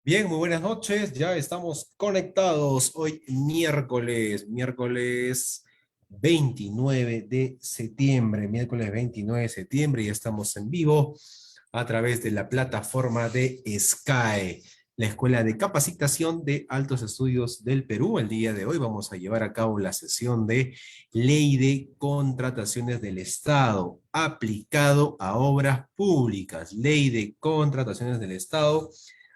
Bien, muy buenas noches. Ya estamos conectados hoy miércoles 29 de septiembre, miércoles 29 de septiembre, y estamos en vivo a través de la plataforma de SCAE, la Escuela de Capacitación de Altos Estudios del Perú. El día de hoy vamos a llevar a cabo la sesión de Ley de Contrataciones del Estado aplicado a obras públicas. Ley de Contrataciones del Estado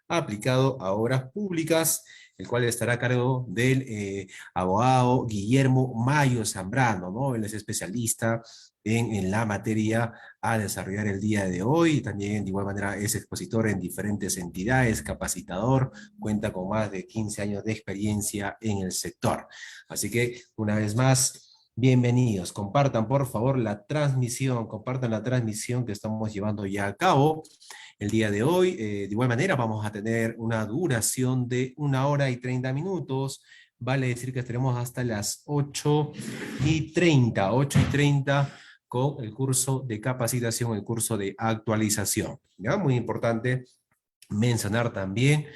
aplicado a obras públicas, el cual estará a cargo del abogado Guillermo Mayo Zambrano, ¿no? Él es especialista en la materia a desarrollar el día de hoy. También, de igual manera, es expositor en diferentes entidades, capacitador, cuenta con más de 15 años de experiencia en el sector. Así que, una vez más, bienvenidos. Compartan, por favor, la transmisión, compartan la transmisión que estamos llevando ya a cabo el día de hoy. De igual manera, vamos a tener una duración de 1 hora y 30 minutos. Vale decir que estaremos hasta las 8:30 con el curso de capacitación, el curso de actualización. ¿Ya? Muy importante mencionar también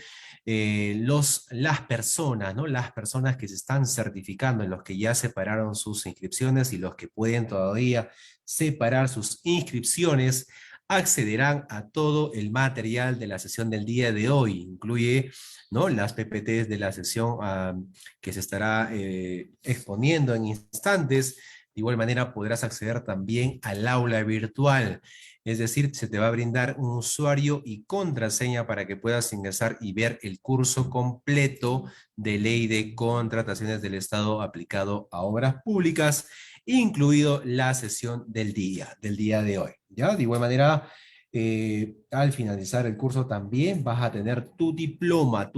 las personas, ¿no? Las personas que se están certificando, en los que ya separaron sus inscripciones y los que pueden todavía separar sus inscripciones, accederán a todo el material de la sesión del día de hoy. Incluye, ¿no?, las PPTs de la sesión que se estará exponiendo en instantes. De igual manera podrás acceder también al aula virtual. Es decir, se te va a brindar un usuario y contraseña para que puedas ingresar y ver el curso completo de Ley de Contrataciones del Estado aplicado a obras públicas, incluido la sesión del día de hoy. ¿Ya? De igual manera, al finalizar el curso también vas a tener tu diploma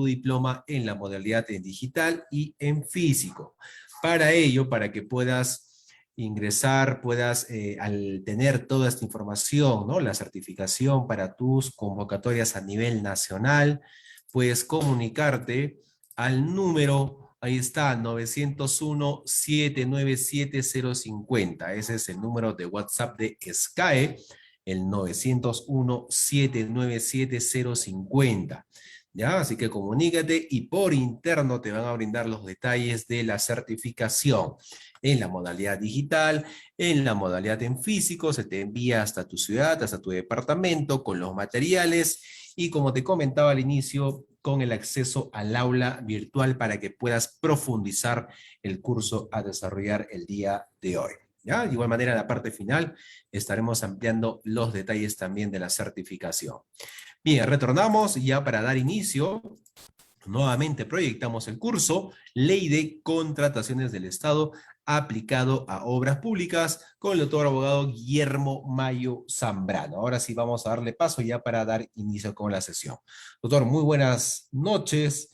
en la modalidad en digital y en físico. Para ello, para que puedas ingresar, puedas, al tener toda esta información, ¿no?, la certificación para tus convocatorias a nivel nacional, puedes comunicarte al número, ahí está, 901-797-050. Ese es el número de WhatsApp de SCAE, el 901-797-050. ¿Ya? Así que comunícate y por interno te van a brindar los detalles de la certificación en la modalidad digital, en la modalidad en físico. Se te envía hasta tu ciudad, hasta tu departamento, con los materiales y, como te comentaba al inicio, con el acceso al aula virtual para que puedas profundizar el curso a desarrollar el día de hoy. ¿Ya? De igual manera, en la parte final estaremos ampliando los detalles también de la certificación. Bien, retornamos ya para dar inicio Nuevamente proyectamos el curso Ley de Contrataciones del Estado aplicado a obras públicas con el doctor abogado Guillermo Mayo Zambrano. Ahora sí vamos a darle paso ya para dar inicio con la sesión. Doctor, muy buenas noches.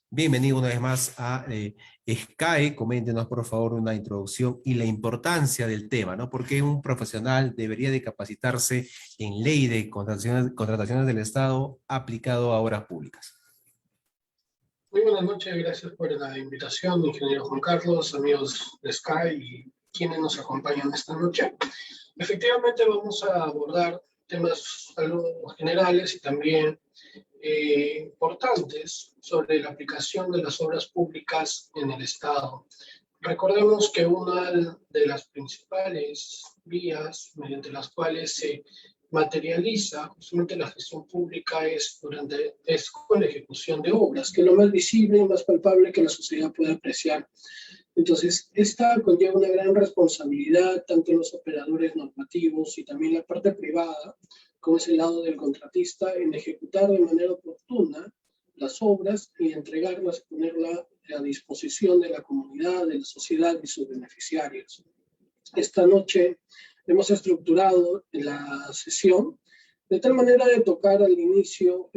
Bienvenido una vez más a SCAE. Coméntenos por favor una introducción y la importancia del tema, ¿no? Porque un profesional debería de capacitarse en ley de contrataciones del Estado aplicado a obras públicas. Muy buenas noches, gracias por la invitación, ingeniero Juan Carlos, amigos de Sky y quienes nos acompañan esta noche. Efectivamente vamos a abordar temas algo generales y también importantes sobre la aplicación de las obras públicas en el Estado. Recordemos que una de las principales vías mediante las cuales se materializa justamente la gestión pública es con la ejecución de obras, que es lo más visible y más palpable que la sociedad puede apreciar. Entonces, esta conlleva una gran responsabilidad, tanto en los operadores normativos y también la parte privada, como es el lado del contratista, en ejecutar de manera oportuna las obras y entregarlas, ponerlas a disposición de la comunidad, de la sociedad y sus beneficiarios. Esta noche hemos estructurado la sesión de tal manera de tocar al inicio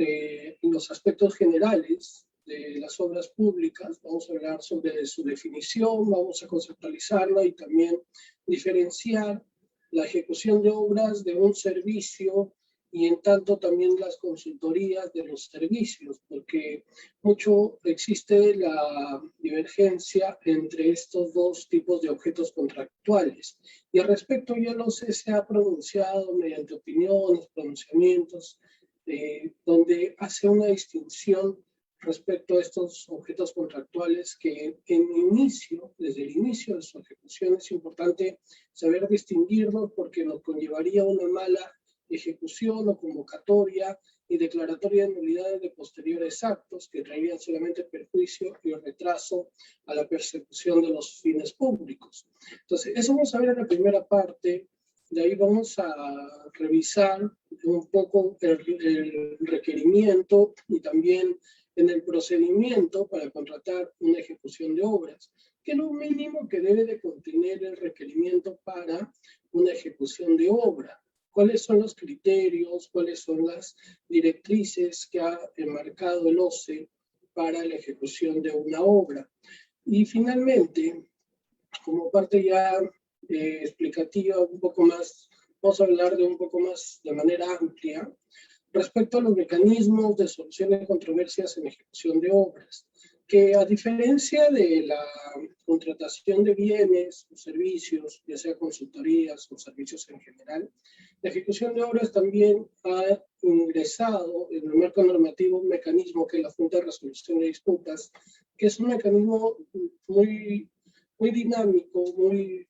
los aspectos generales de las obras públicas. Vamos a hablar sobre su definición, vamos a conceptualizarla y también diferenciar la ejecución de obras de un servicio y en tanto también las consultorías de los servicios, porque mucho existe la divergencia entre estos dos tipos de objetos contractuales. Y al respecto ya no sé, se ha pronunciado mediante opiniones, pronunciamientos, donde hace una distinción respecto a estos objetos contractuales que desde el inicio de su ejecución es importante saber distinguirlos porque nos conllevaría una mala ejecución o convocatoria y declaratoria de nulidades de posteriores actos que traerían solamente perjuicio y retraso a la persecución de los fines públicos. Entonces, eso vamos a ver en la primera parte. De ahí vamos a revisar un poco el requerimiento y también en el procedimiento para contratar una ejecución de obras, que es lo mínimo que debe de contener el requerimiento para una ejecución de obra. ¿Cuáles son los criterios? ¿Cuáles son las directrices que ha enmarcado el OCE para la ejecución de una obra? Y finalmente, como parte ya explicativa un poco más, vamos a hablar de un poco más de manera amplia respecto a los mecanismos de solución de controversias en ejecución de obras, que a diferencia de la contratación de bienes o servicios, ya sea consultorías o servicios en general, la ejecución de obras también ha ingresado en el marco normativo un mecanismo que es la Junta de Resolución de Disputas, que es un mecanismo muy dinámico, muy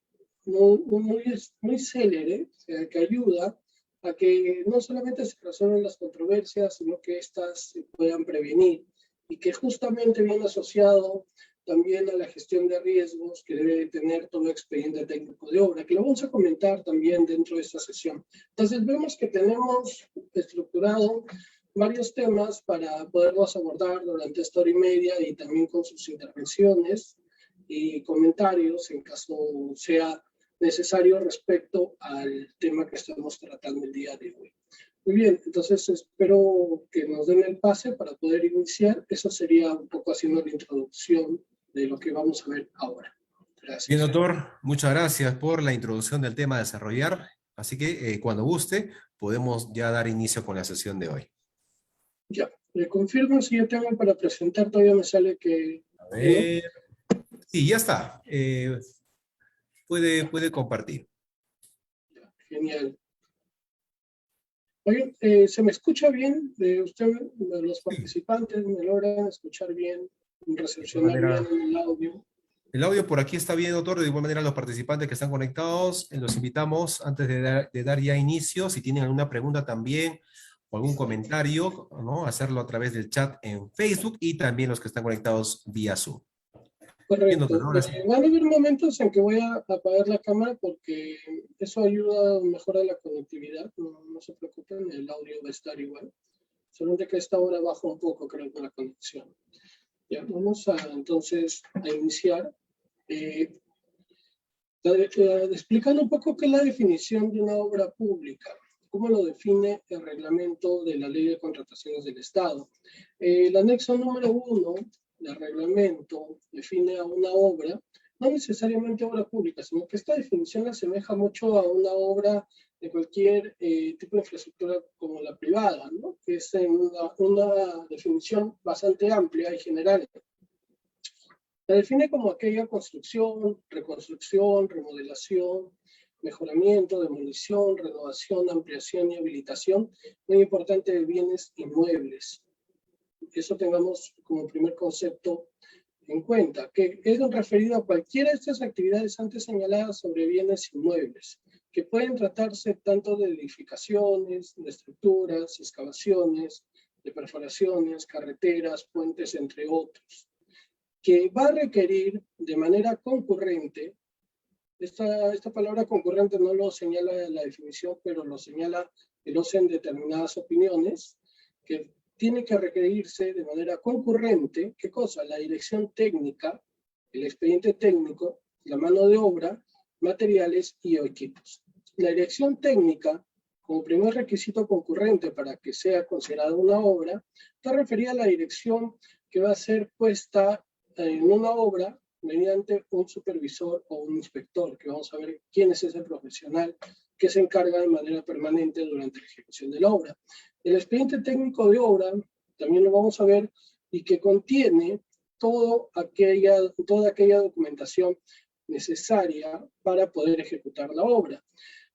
célere, o sea, que ayuda a que no solamente se resuelvan las controversias, sino que éstas se puedan prevenir y que justamente viene asociado también a la gestión de riesgos que debe tener todo expediente técnico de obra, que lo vamos a comentar también dentro de esta sesión. Entonces vemos que tenemos estructurado varios temas para poderlos abordar durante esta hora y media y también con sus intervenciones y comentarios en caso sea necesario respecto al tema que estamos tratando el día de hoy. Muy bien, entonces espero que nos den el pase para poder iniciar. Eso sería un poco haciendo la introducción de lo que vamos a ver ahora. Gracias. Bien, doctor, muchas gracias por la introducción del tema a desarrollar. Así que cuando guste, podemos ya dar inicio con la sesión de hoy. Ya, le confirmo si yo tengo para presentar, todavía me sale que... A ver. Sí, ya está. Puede compartir. Ya, genial. Oye, ¿se me escucha bien? Los participantes, ¿me logran escuchar bien? ¿Recepcionar bien el audio? El audio por aquí está bien, doctor. De igual manera, los participantes que están conectados, los invitamos antes de dar ya inicio, si tienen alguna pregunta también o algún comentario, ¿no? Hacerlo a través del chat en Facebook y también los que están conectados vía Zoom. Correcto. Bien, doctor, sí. Van a haber momentos en que voy a apagar la cámara porque eso ayuda a mejorar la conectividad. No se preocupen, el audio va a estar igual. Solamente que a esta hora baja un poco, creo, con la conexión. Ya, vamos entonces a iniciar. Explicando un poco qué es la definición de una obra pública, cómo lo define el reglamento de la Ley de Contrataciones del Estado. El anexo número 1 del reglamento define a una obra, no necesariamente obra pública, sino que esta definición la asemeja mucho a una obra de cualquier tipo de infraestructura como la privada, ¿no? Que es una definición bastante amplia y general. La define como aquella construcción, reconstrucción, remodelación, mejoramiento, demolición, renovación, ampliación y habilitación, muy importante, de bienes inmuebles. Eso tengamos como primer concepto en cuenta, que es referido a cualquiera de estas actividades antes señaladas sobre bienes inmuebles, que pueden tratarse tanto de edificaciones, de estructuras, excavaciones, de perforaciones, carreteras, puentes, entre otros, que va a requerir de manera concurrente, esta palabra concurrente no lo señala la definición, pero lo señala el OCE en determinadas opiniones, que tiene que requerirse de manera concurrente, ¿qué cosa? La dirección técnica, el expediente técnico, la mano de obra, materiales y equipos. La dirección técnica, como primer requisito concurrente para que sea considerada una obra, está referida a la dirección que va a ser puesta en una obra mediante un supervisor o un inspector, que vamos a ver quién es ese profesional que se encarga de manera permanente durante la ejecución de la obra. El expediente técnico de obra también lo vamos a ver, y que contiene toda aquella documentación necesaria para poder ejecutar la obra.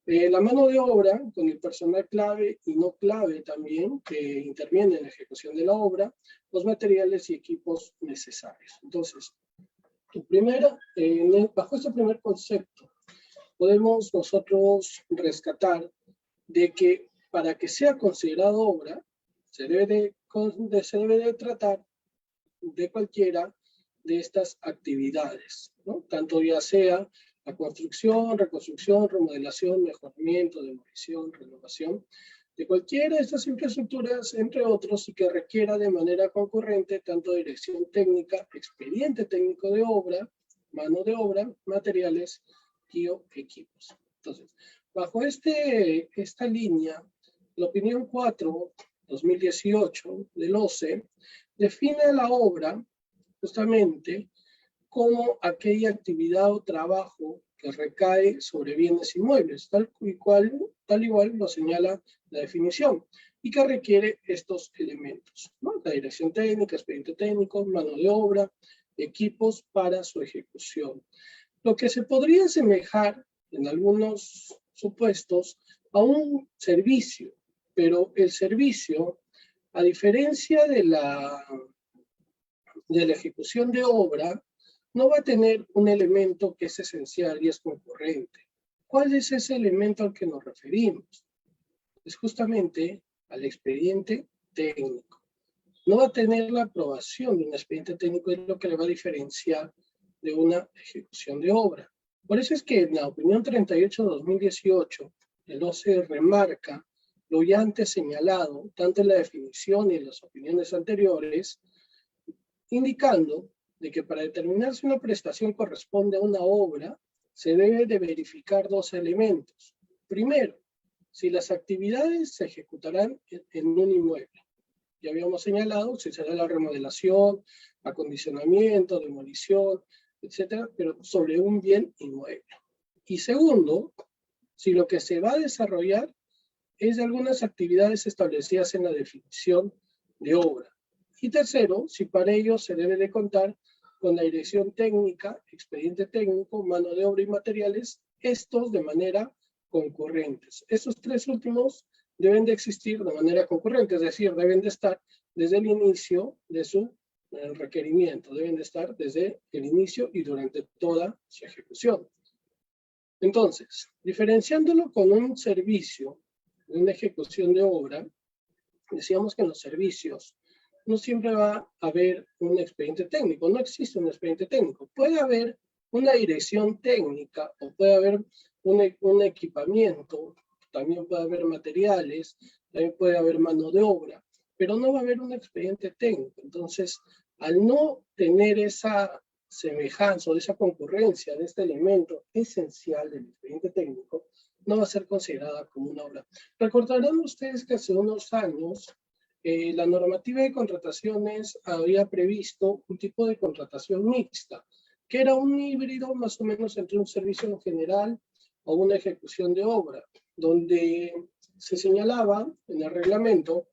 La mano de obra, con el personal clave y no clave también, que interviene en la ejecución de la obra, los materiales y equipos necesarios. Entonces, bajo este primer concepto, podemos nosotros rescatar de que para que sea considerado obra, se debe de tratar de cualquiera de estas actividades, ¿no? Tanto ya sea la construcción, reconstrucción, remodelación, mejoramiento, demolición, renovación, de cualquiera de estas infraestructuras, entre otros, y que requiera de manera concurrente tanto dirección técnica, expediente técnico de obra, mano de obra, materiales y equipos. Entonces, bajo esta línea, la opinión 4/2018 del OCE define la obra justamente como aquella actividad o trabajo que recae sobre bienes inmuebles, tal igual lo señala la definición, y que requiere estos elementos, ¿no? La dirección técnica, expediente técnico, mano de obra, equipos para su ejecución. Lo que se podría asemejar en algunos supuestos a un servicio, pero el servicio, a diferencia de la ejecución de obra, no va a tener un elemento que es esencial y es concurrente. ¿Cuál es ese elemento al que nos referimos? Es justamente al expediente técnico. No va a tener la aprobación de un expediente técnico, es lo que le va a diferenciar de una ejecución de obra. Por eso es que en la opinión 38/2018, el OCE remarca lo ya antes señalado, tanto en la definición y en las opiniones anteriores, indicando de que para determinar si una prestación corresponde a una obra, se debe de verificar dos elementos. Primero, si las actividades se ejecutarán en un inmueble. Ya habíamos señalado si será la remodelación, acondicionamiento, demolición, etcétera, pero sobre un bien inmueble. Y segundo, si lo que se va a desarrollar es de algunas actividades establecidas en la definición de obra. Y tercero, si para ello se debe de contar con la dirección técnica, expediente técnico, mano de obra y materiales, estos de manera concurrentes. Estos tres últimos deben de existir de manera concurrente, es decir, deben de estar desde el inicio de su requerimiento, deben de estar desde el inicio y durante toda su ejecución. Entonces, diferenciándolo con un servicio, una ejecución de obra, decíamos que en los servicios no siempre va a haber un expediente técnico, no existe un expediente técnico. Puede haber una dirección técnica o puede haber un equipamiento, también puede haber materiales, también puede haber mano de obra, pero no va a haber un expediente técnico. Entonces, al no tener esa semejanza o esa concurrencia de este elemento esencial del expediente técnico, no va a ser considerada como una obra. Recordarán ustedes que hace unos años la normativa de contrataciones había previsto un tipo de contratación mixta, que era un híbrido más o menos entre un servicio en general o una ejecución de obra, donde se señalaba en el reglamento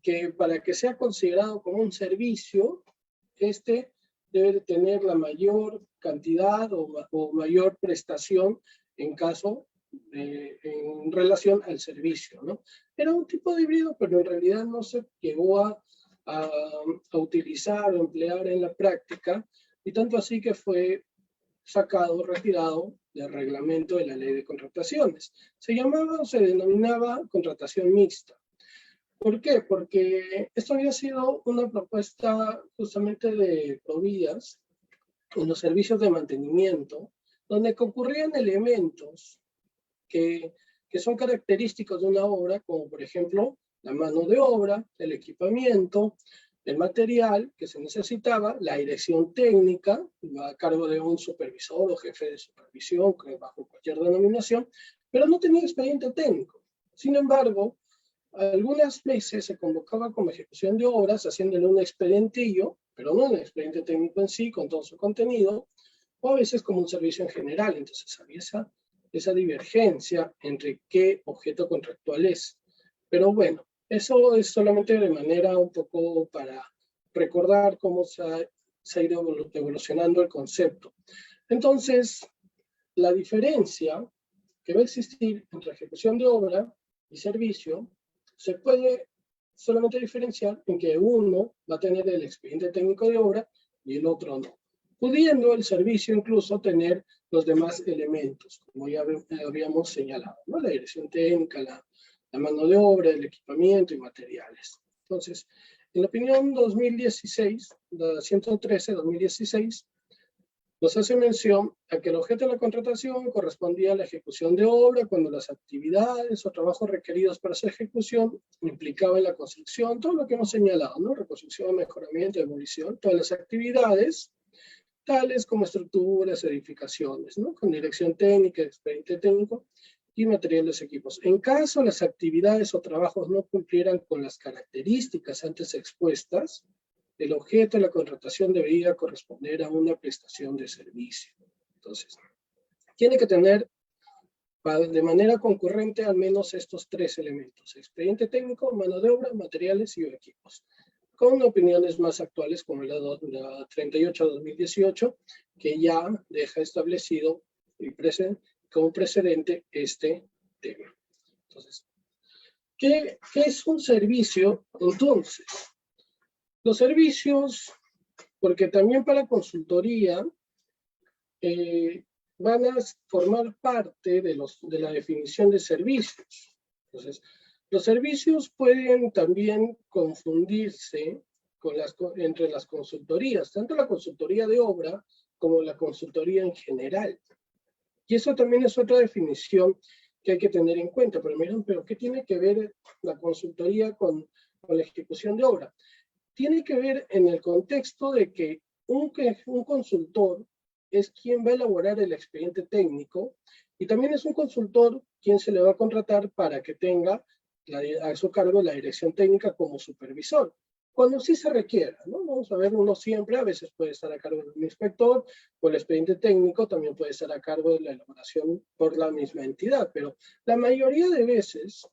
que para que sea considerado como un servicio, este debe de tener la mayor cantidad o mayor prestación en caso en relación al servicio, ¿no? Era un tipo de híbrido, pero en realidad no se llegó a utilizar o emplear en la práctica, y tanto así que fue sacado, retirado del reglamento de la ley de contrataciones. Se llamaba o se denominaba contratación mixta. ¿Por qué? Porque esto había sido una propuesta justamente de Provías en los servicios de mantenimiento, donde concurrían elementos que son característicos de una obra, como por ejemplo la mano de obra, el equipamiento, el material que se necesitaba, la dirección técnica, a cargo de un supervisor o jefe de supervisión, bajo cualquier denominación, pero no tenía expediente técnico. Sin embargo, algunas veces se convocaba como ejecución de obras, haciéndole un expedientillo, pero no un expediente técnico en sí, con todo su contenido, o a veces como un servicio en general. Entonces había esa divergencia entre qué objeto contractual es. Pero bueno, eso es solamente de manera un poco para recordar cómo se ha ido evolucionando el concepto. Entonces, la diferencia que va a existir entre ejecución de obra y servicio se puede solamente diferenciar en que uno va a tener el expediente técnico de obra y el otro no, pudiendo el servicio incluso tener los demás elementos, como ya habíamos señalado, ¿no? La dirección técnica, la mano de obra, el equipamiento y materiales. Entonces, en la opinión 2016, la 113-2016, nos hace mención a que el objeto de la contratación correspondía a la ejecución de obra cuando las actividades o trabajos requeridos para su ejecución implicaban la construcción, todo lo que hemos señalado, ¿no? Reconstrucción, mejoramiento, demolición, todas las actividades, tales como estructuras, edificaciones, ¿no? Con dirección técnica, expediente técnico y materiales equipos. En caso las actividades o trabajos no cumplieran con las características antes expuestas, el objeto de la contratación debería corresponder a una prestación de servicio. Entonces, tiene que tener de manera concurrente al menos estos tres elementos: expediente técnico, mano de obra, materiales y equipos, con opiniones más actuales como la 38-2018, que ya deja establecido como precedente este tema. Entonces, ¿qué es un servicio? Entonces, los servicios, porque también para consultoría van a formar parte de la definición de servicios. Entonces, los servicios pueden también confundirse entre las consultorías, tanto la consultoría de obra como la consultoría en general. Y eso también es otra definición que hay que tener en cuenta. Pero miren, ¿pero qué tiene que ver la consultoría con la ejecución de obra? Tiene que ver en el contexto de que un consultor es quien va a elaborar el expediente técnico, y también es un consultor quien se le va a contratar para que tenga a su cargo la dirección técnica como supervisor, cuando sí se requiera, ¿no? Vamos a ver, uno siempre a veces puede estar a cargo de un inspector, o el expediente técnico también puede estar a cargo de la elaboración por la misma entidad, pero la mayoría de veces,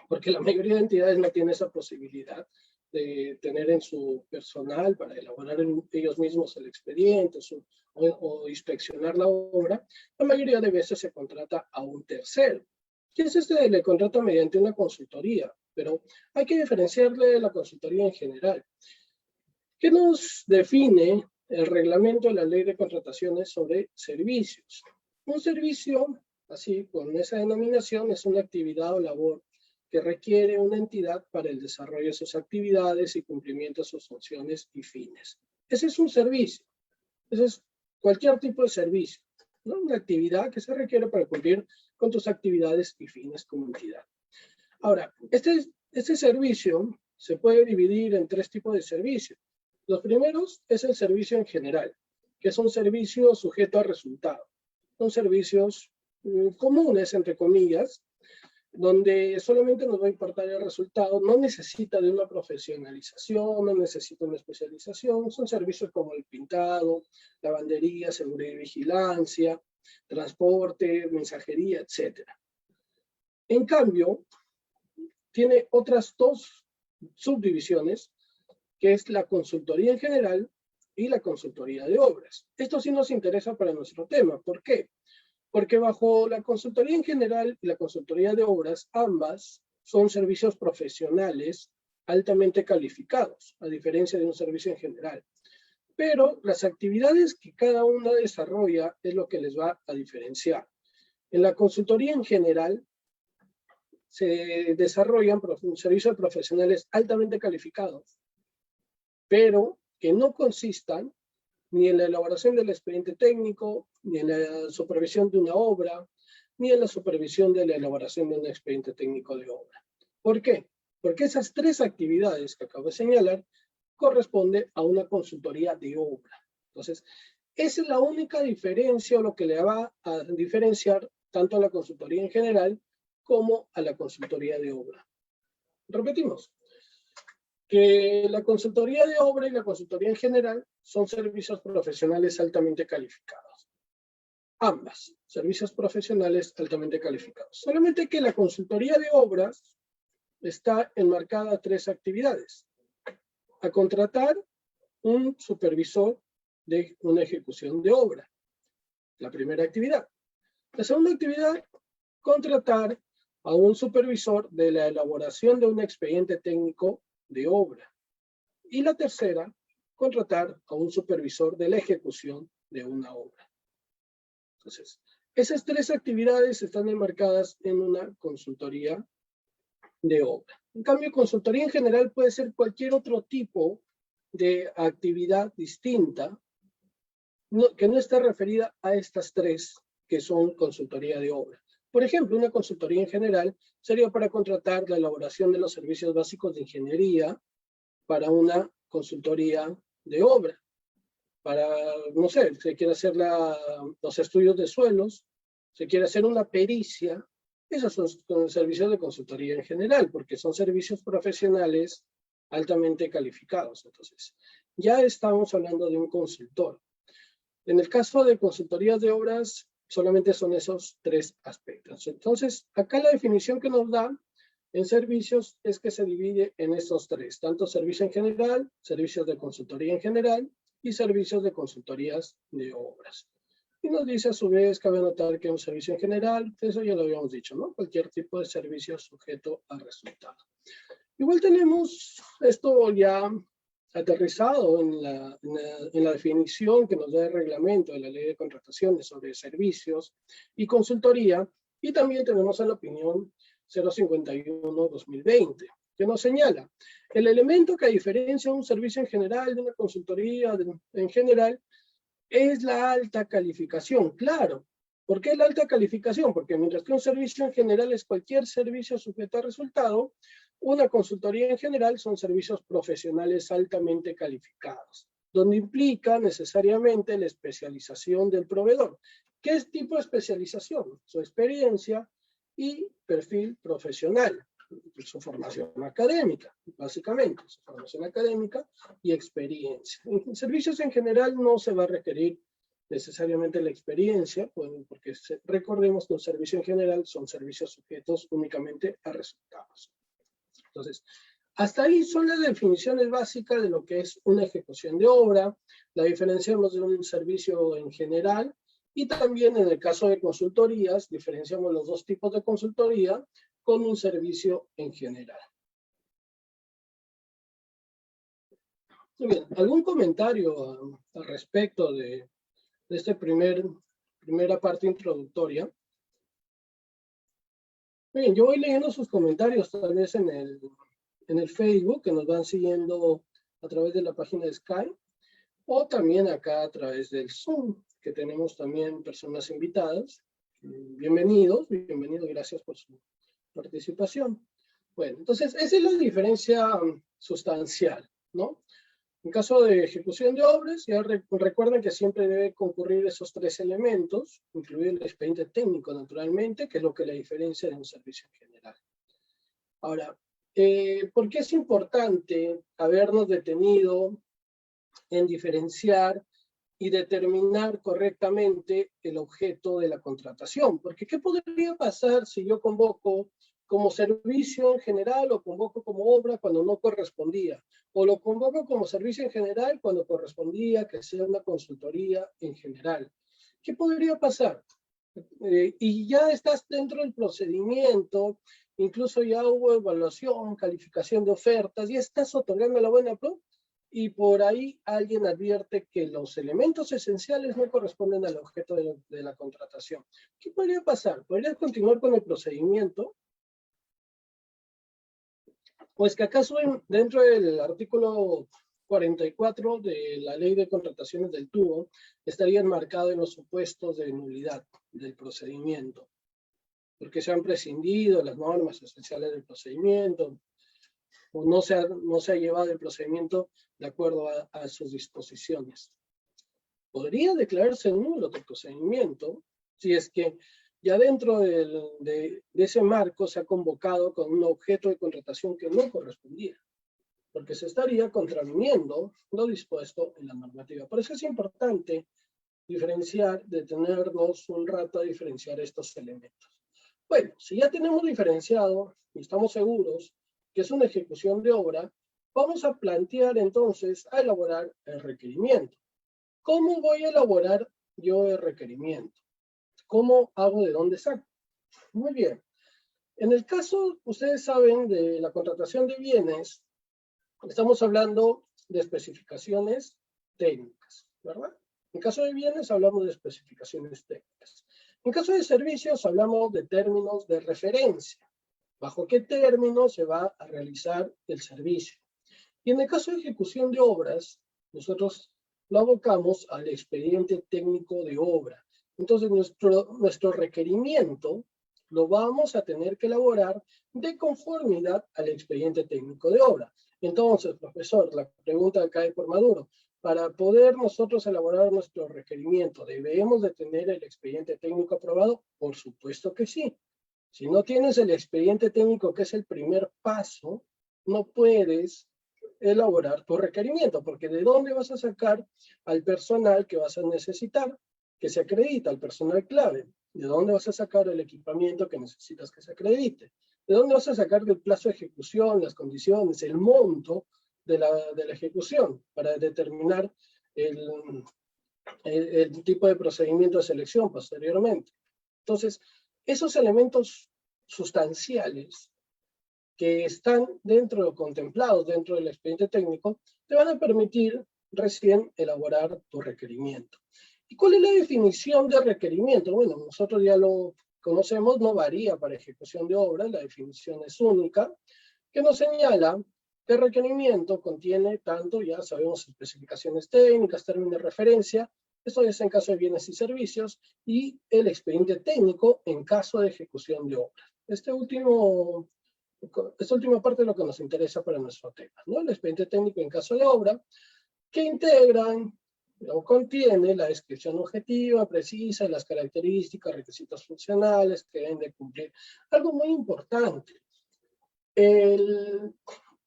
porque la mayoría de entidades no tiene esa posibilidad de tener en su personal para elaborar ellos mismos el expediente o inspeccionar la obra, la mayoría de veces se contrata a un tercero. ¿Qué es le contrata mediante una consultoría? Pero hay que diferenciarle de la consultoría en general. ¿Qué nos define el reglamento de la ley de contrataciones sobre servicios? Un servicio, así con esa denominación, es una actividad o labor que requiere una entidad para el desarrollo de sus actividades y cumplimiento de sus funciones y fines. Ese es un servicio. Ese es cualquier tipo de servicio, ¿no? Una actividad que se requiere para cumplir con tus actividades y fines como entidad. Ahora, este servicio se puede dividir en tres tipos de servicios. Los primeros es el servicio en general, que es un servicio sujeto a resultado. Son servicios comunes, entre comillas, donde solamente nos va a importar el resultado, no necesita de una profesionalización, no necesita una especialización, son servicios como el pintado, lavandería, seguridad y vigilancia, transporte, mensajería, etc. En cambio, tiene otras dos subdivisiones, que es la consultoría en general y la consultoría de obras. Esto sí nos interesa para nuestro tema. ¿Por qué? Porque bajo la consultoría en general y la consultoría de obras, ambas son servicios profesionales altamente calificados, a diferencia de un servicio en general. Pero las actividades que cada una desarrolla es lo que les va a diferenciar. En la consultoría en general se desarrollan servicios profesionales altamente calificados, pero que no consistan ni en la elaboración del expediente técnico, ni en la supervisión de una obra, ni en la supervisión de la elaboración de un expediente técnico de obra. ¿Por qué? Porque esas tres actividades que acabo de señalar corresponden a una consultoría de obra. Entonces, esa es la única diferencia o lo que le va a diferenciar tanto a la consultoría en general como a la consultoría de obra. Repetimos, que la consultoría de obra y la consultoría en general son servicios profesionales altamente calificados. Ambas, servicios profesionales altamente calificados. Solamente que la consultoría de obras está enmarcada a tres actividades. A contratar un supervisor de una ejecución de obra. La primera actividad. La segunda actividad, contratar a un supervisor de la elaboración de un expediente técnico de obra. Y la tercera, contratar a un supervisor de la ejecución de una obra. Entonces, esas tres actividades están enmarcadas en una consultoría de obra. En cambio, consultoría en general puede ser cualquier otro tipo de actividad distinta que no esté referida a estas tres que son consultoría de obra. Por ejemplo, una consultoría en general sería para contratar la elaboración de los servicios básicos de ingeniería para una consultoría de obra. Para, no sé, se quiere hacer los estudios de suelos, se quiere hacer una pericia. Esos son servicios de consultoría en general, porque son servicios profesionales altamente calificados. Entonces, ya estamos hablando de un consultor. En el caso de consultorías de obras, solamente son esos tres aspectos. Entonces, acá la definición que nos da en servicios es que se divide en estos tres, tanto servicio en general, servicios de consultoría en general y servicios de consultorías de obras. Y nos dice a su vez, cabe notar que un servicio en general, eso ya lo habíamos dicho, ¿no? Cualquier tipo de servicio sujeto a resultado. Igual tenemos esto ya aterrizado en la definición que nos da el reglamento de la Ley de Contrataciones sobre servicios y consultoría, y también tenemos en la opinión 051-2020, que nos señala el elemento que diferencia un servicio en general de una consultoría en general es la alta calificación. Claro, ¿por qué la alta calificación? Porque mientras que un servicio en general es cualquier servicio sujeto a resultado, una consultoría en general son servicios profesionales altamente calificados, donde implica necesariamente la especialización del proveedor. ¿Qué es tipo de especialización? Su experiencia y perfil profesional, su formación académica, básicamente, su formación académica y experiencia. En servicios en general no se va a requerir necesariamente la experiencia, porque recordemos que un servicio en general son servicios sujetos únicamente a resultados. Entonces, hasta ahí son las definiciones básicas de lo que es una ejecución de obra, la diferenciamos de un servicio en general, y también en el caso de consultorías, diferenciamos los dos tipos de consultoría con un servicio en general. Muy bien, ¿algún comentario al respecto de esta primera parte introductoria? Muy bien, yo voy leyendo sus comentarios tal vez en el Facebook, que nos van siguiendo a través de la página de Skype, o también acá a través del Zoom, que tenemos también personas invitadas. Bienvenidos, gracias por su participación. Bueno, entonces esa es la diferencia sustancial, ¿no? En caso de ejecución de obras, ya recuerden que siempre debe concurrir esos tres elementos, incluido el expediente técnico, naturalmente, que es lo que la diferencia de un servicio en general. Ahora, ¿por qué es importante habernos detenido en diferenciar y determinar correctamente el objeto de la contratación? Porque ¿qué podría pasar si yo convoco como servicio en general o convoco como obra cuando no correspondía? O lo convoco como servicio en general cuando correspondía que sea una consultoría en general. ¿Qué podría pasar? Y ya estás dentro del procedimiento, incluso ya hubo evaluación, calificación de ofertas, ya estás otorgando la buena pro, y por ahí alguien advierte que los elementos esenciales no corresponden al objeto de la contratación. ¿Qué podría pasar? ¿Podrías continuar con el procedimiento? ¿O es que acaso dentro del artículo 44 de la Ley de Contrataciones del TUO estaría enmarcado en los supuestos de nulidad del procedimiento? Porque se han prescindido las normas esenciales del procedimiento, o no se ha llevado el procedimiento de acuerdo a sus disposiciones. Podría declararse nulo el procedimiento si es que ya dentro de ese marco se ha convocado con un objeto de contratación que no correspondía, porque se estaría contraviniendo lo dispuesto en la normativa. Por eso es importante diferenciar, detenernos un rato a diferenciar estos elementos. Bueno, si ya tenemos diferenciado y estamos seguros que es una ejecución de obra, vamos a plantear entonces a elaborar el requerimiento. ¿Cómo voy a elaborar yo el requerimiento? ¿Cómo hago? ¿De dónde saco? Muy bien. En el caso, ustedes saben, de la contratación de bienes, estamos hablando de especificaciones técnicas, ¿verdad? En caso de bienes hablamos de especificaciones técnicas. En caso de servicios hablamos de términos de referencia. ¿Bajo qué términos se va a realizar el servicio? Y en el caso de ejecución de obras, nosotros lo abocamos al expediente técnico de obra. Entonces, nuestro requerimiento lo vamos a tener que elaborar de conformidad al expediente técnico de obra. Entonces, profesor, la pregunta cae por Maduro. Para poder nosotros elaborar nuestro requerimiento, ¿debemos de tener el expediente técnico aprobado? Por supuesto que sí. Si no tienes el expediente técnico, que es el primer paso, no puedes elaborar tu requerimiento, porque ¿de dónde vas a sacar al personal que vas a necesitar que se acredita, al personal clave? ¿De dónde vas a sacar el equipamiento que necesitas que se acredite? ¿De dónde vas a sacar el plazo de ejecución, las condiciones, el monto de la ejecución para determinar el tipo de procedimiento de selección posteriormente? Entonces, esos elementos sustanciales que están contemplados dentro del expediente técnico, te van a permitir recién elaborar tu requerimiento. ¿Y cuál es la definición de requerimiento? Bueno, nosotros ya lo conocemos, no varía para ejecución de obra, la definición es única, que nos señala que el requerimiento contiene tanto, ya sabemos, especificaciones técnicas, términos de referencia, esto es en caso de bienes y servicios, y el expediente técnico en caso de ejecución de obra. Esta última parte es lo que nos interesa para nuestro tema, ¿no? El expediente técnico en caso de obra, que integran o contiene la descripción objetiva, precisa, y las características, requisitos funcionales que deben de cumplir. Algo muy importante.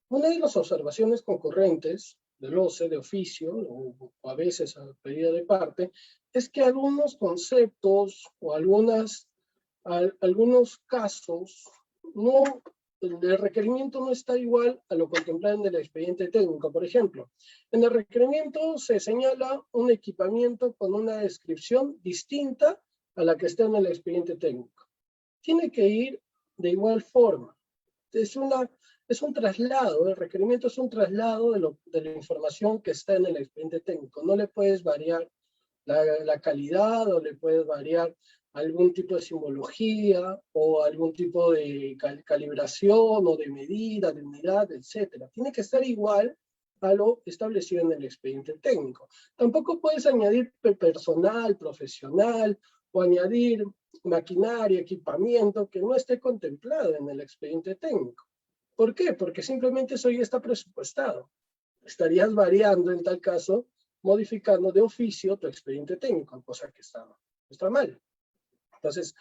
Una de las observaciones concurrentes del OCE de oficio, o a veces a pedido de parte, es que algunos conceptos o algunos casos el requerimiento no está igual a lo contemplado en el expediente técnico. Por ejemplo, en el requerimiento se señala un equipamiento con una descripción distinta a la que está en el expediente técnico. Tiene que ir de igual forma. Es un traslado, el requerimiento es un traslado de la información que está en el expediente técnico. No le puedes variar la calidad, o le puedes variar algún tipo de simbología o algún tipo de calibración o de medida, de unidad, etc. Tiene que estar igual a lo establecido en el expediente técnico. Tampoco puedes añadir personal, profesional, o añadir maquinaria, equipamiento que no esté contemplado en el expediente técnico. ¿Por qué? Porque simplemente eso ya está presupuestado. Estarías variando, en tal caso, modificando de oficio tu expediente técnico, cosa que está mal. Entonces,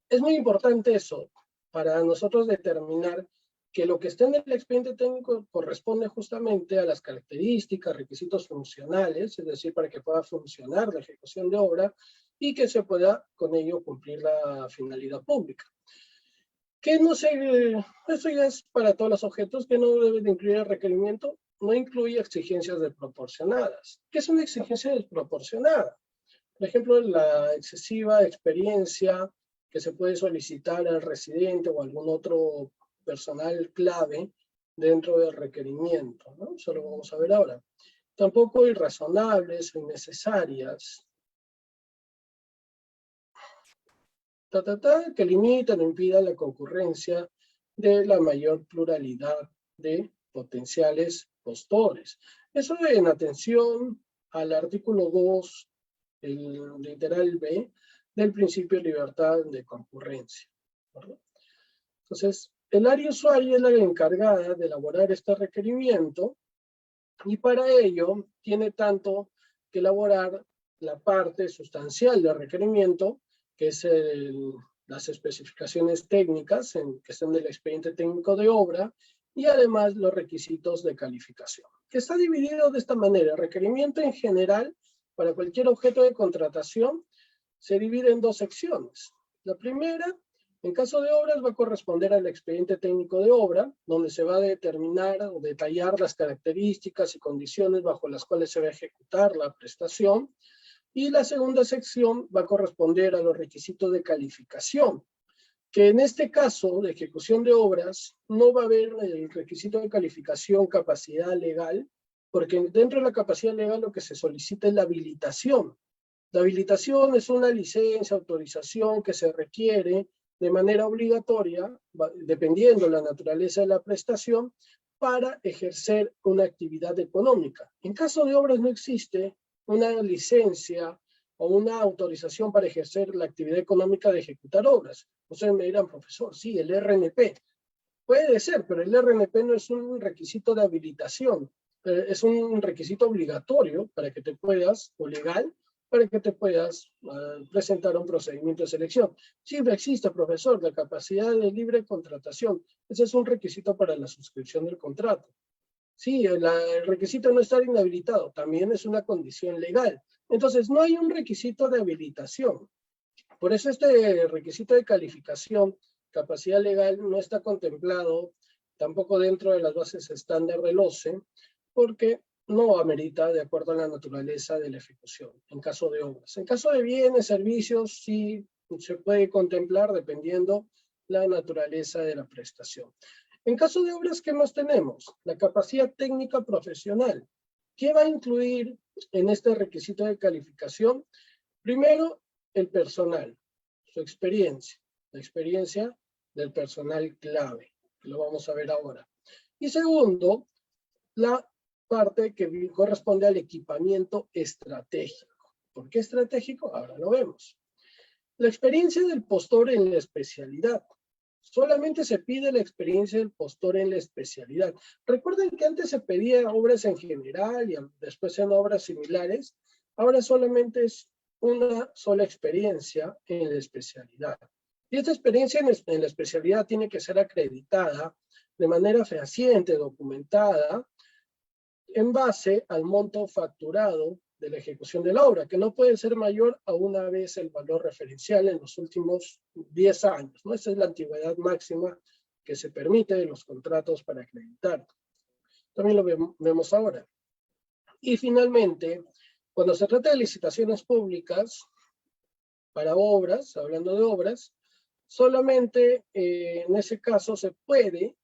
es muy importante eso para nosotros determinar que lo que está en el expediente técnico corresponde justamente a las características, requisitos funcionales, es decir, para que pueda funcionar la ejecución de obra y que se pueda con ello cumplir la finalidad pública. Que no sé, eso ya es para todos los objetos que no deben de incluir el requerimiento, no incluye exigencias desproporcionadas. ¿Qué es una exigencia desproporcionada? Por ejemplo, la excesiva experiencia que se puede solicitar al residente o algún otro personal clave dentro del requerimiento, ¿no? Eso lo vamos a ver ahora. Tampoco irrazonables o innecesarias, que limitan o impidan la concurrencia de la mayor pluralidad de potenciales postores. Eso en atención al artículo 2, el literal B, del principio de libertad de concurrencia, ¿verdad? Entonces, el área usuaria es la encargada de elaborar este requerimiento y para ello tiene tanto que elaborar la parte sustancial del requerimiento, que es las especificaciones técnicas que están del expediente técnico de obra, y además los requisitos de calificación, que está dividido de esta manera. El requerimiento en general, para cualquier objeto de contratación, se divide en dos secciones. La primera, en caso de obras, va a corresponder al expediente técnico de obra, donde se va a determinar o detallar las características y condiciones bajo las cuales se va a ejecutar la prestación. Y la segunda sección va a corresponder a los requisitos de calificación, que en este caso de ejecución de obras no va a haber el requisito de calificación capacidad legal, porque dentro de la capacidad legal lo que se solicita es la habilitación. La habilitación es una licencia, autorización que se requiere de manera obligatoria, dependiendo de la naturaleza de la prestación, para ejercer una actividad económica. En caso de obras no existe una licencia o una autorización para ejercer la actividad económica de ejecutar obras. Ustedes me dirán, profesor, sí, el RNP. Puede ser, pero el RNP no es un requisito de habilitación, es un requisito obligatorio para que te puedas, o legal, para que te puedas presentar a un procedimiento de selección. Siempre existe, profesor, la capacidad de libre contratación. Ese es un requisito para la suscripción del contrato. Sí, el requisito de no estar inhabilitado también es una condición legal. Entonces, no hay un requisito de habilitación. Por eso este requisito de calificación, capacidad legal, no está contemplado tampoco dentro de las bases estándar del OCE, porque no amerita de acuerdo a la naturaleza de la ejecución, en caso de obras. En caso de bienes, servicios, sí se puede contemplar dependiendo la naturaleza de la prestación. En caso de obras, ¿qué más tenemos? La capacidad técnica profesional. ¿Qué va a incluir en este requisito de calificación? Primero, el personal, su experiencia, la experiencia del personal clave, que lo vamos a ver ahora. Y segundo, la parte que corresponde al equipamiento estratégico. ¿Por qué estratégico? Ahora lo vemos. La experiencia del postor en la especialidad. Solamente se pide la experiencia del postor en la especialidad. Recuerden que antes se pedía obras en general y después en obras similares. Ahora solamente es una sola experiencia en la especialidad. Y esta experiencia en la especialidad tiene que ser acreditada de manera fehaciente, documentada, en base al monto facturado de la ejecución de la obra, que no puede ser mayor a una vez el valor referencial en los últimos 10 años, ¿no? Esa es la antigüedad máxima que se permite de los contratos para acreditar. También lo vemos ahora. Y finalmente, cuando se trata de licitaciones públicas para obras, hablando de obras, solamente en ese caso se puede,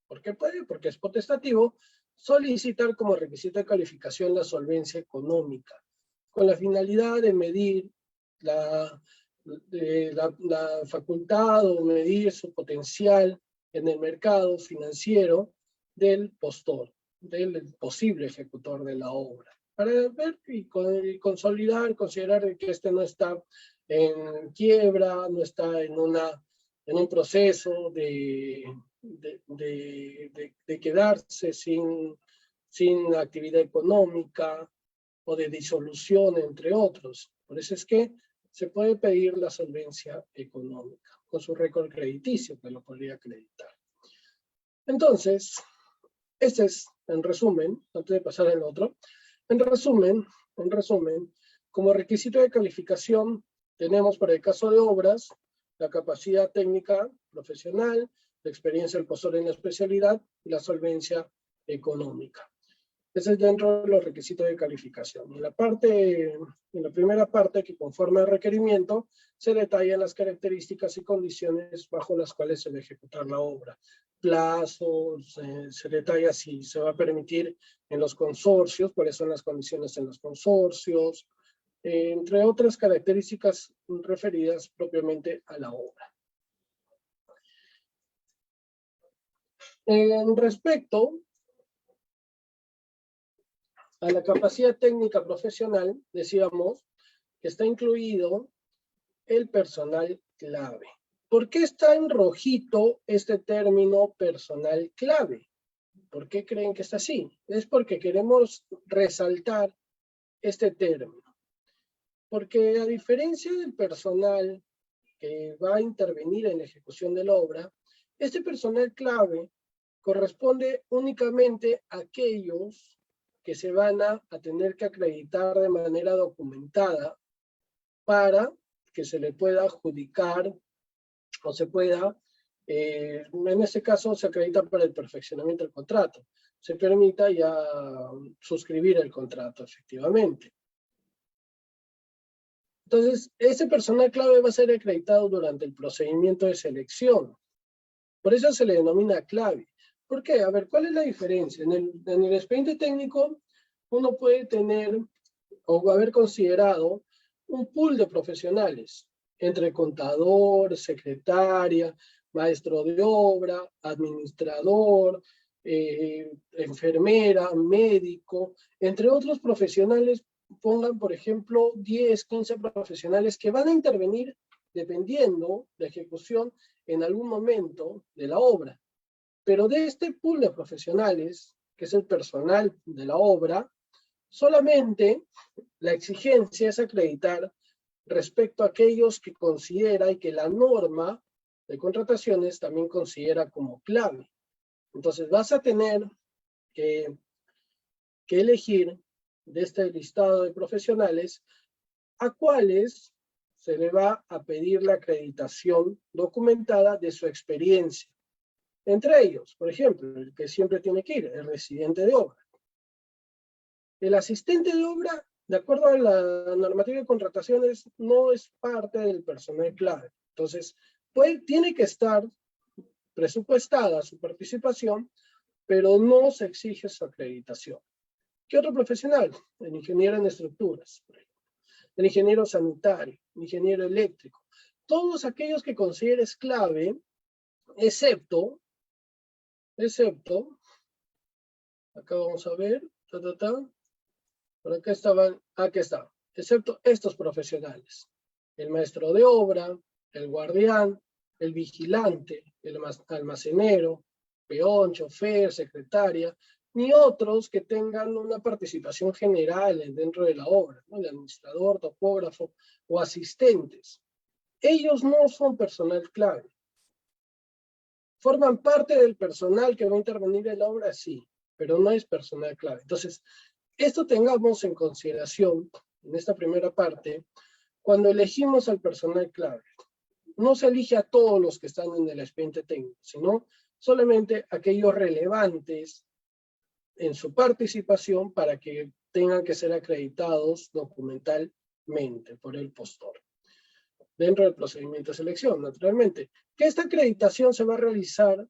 ¿por qué puede? Porque es potestativo, solicitar como requisito de calificación la solvencia económica, con la finalidad de medir la facultad o medir su potencial en el mercado financiero del postor, del posible ejecutor de la obra, para ver y consolidar, considerar que este no está en quiebra, no está en un proceso de de quedarse sin actividad económica o de disolución, entre otros. Por eso es que se puede pedir la solvencia económica con su récord crediticio, que lo podría acreditar. Entonces, este es, en resumen, antes de pasar al otro, en resumen, como requisito de calificación tenemos para el caso de obras la capacidad técnica profesional, la experiencia del postor en la especialidad y la solvencia económica. Ese es dentro de los requisitos de calificación. En la primera parte que conforma el requerimiento se detallan las características y condiciones bajo las cuales se va a ejecutar la obra. Plazos, se detalla si se va a permitir en los consorcios, cuáles son las condiciones en los consorcios, entre otras características referidas propiamente a la obra. Respecto a la capacidad técnica profesional, decíamos que está incluido el personal clave. ¿Por qué está en rojito este término personal clave? ¿Por qué creen que está así? Es porque queremos resaltar este término. Porque a diferencia del personal que va a intervenir en la ejecución de la obra, este personal clave corresponde únicamente a aquellos que se van a tener que acreditar de manera documentada para que se le pueda adjudicar o se pueda, en este caso se acredita para el perfeccionamiento del contrato, se permita ya suscribir el contrato efectivamente. Entonces, ese personal clave va a ser acreditado durante el procedimiento de selección. Por eso se le denomina clave. ¿Por qué? A ver, ¿cuál es la diferencia? En el expediente técnico, uno puede tener o haber considerado un pool de profesionales, entre contador, secretaria, maestro de obra, administrador, enfermera, médico, entre otros profesionales. Pongan, por ejemplo, 10, 15 profesionales que van a intervenir dependiendo de la ejecución en algún momento de la obra. Pero de este pool de profesionales, que es el personal de la obra, solamente la exigencia es acreditar respecto a aquellos que considera y que la norma de contrataciones también considera como clave. Entonces vas a tener que elegir de este listado de profesionales a cuáles se le va a pedir la acreditación documentada de su experiencia. Entre ellos, por ejemplo, el que siempre tiene que ir, el residente de obra. El asistente de obra, de acuerdo a la normativa de contrataciones, no es parte del personal clave. Entonces, tiene que estar presupuestada su participación, pero no se exige su acreditación. ¿Qué otro profesional? El ingeniero en estructuras, el ingeniero sanitario, el ingeniero eléctrico. Todos aquellos que consideres clave, excepto, acá vamos a ver, por acá estaban, aquí está, excepto estos profesionales, el maestro de obra, el guardián, el vigilante, el almacenero, peón, chofer, secretaria, ni otros que tengan una participación general dentro de la obra, ¿no? El administrador, topógrafo o asistentes. Ellos no son personal clave. ¿Forman parte del personal que va a intervenir en la obra? Sí, pero no es personal clave. Entonces, esto tengamos en consideración en esta primera parte cuando elegimos al personal clave. No se elige a todos los que están en el expediente técnico, sino solamente aquellos relevantes en su participación para que tengan que ser acreditados documentalmente por el postor dentro del procedimiento de selección, naturalmente. Que esta acreditación se va a realizar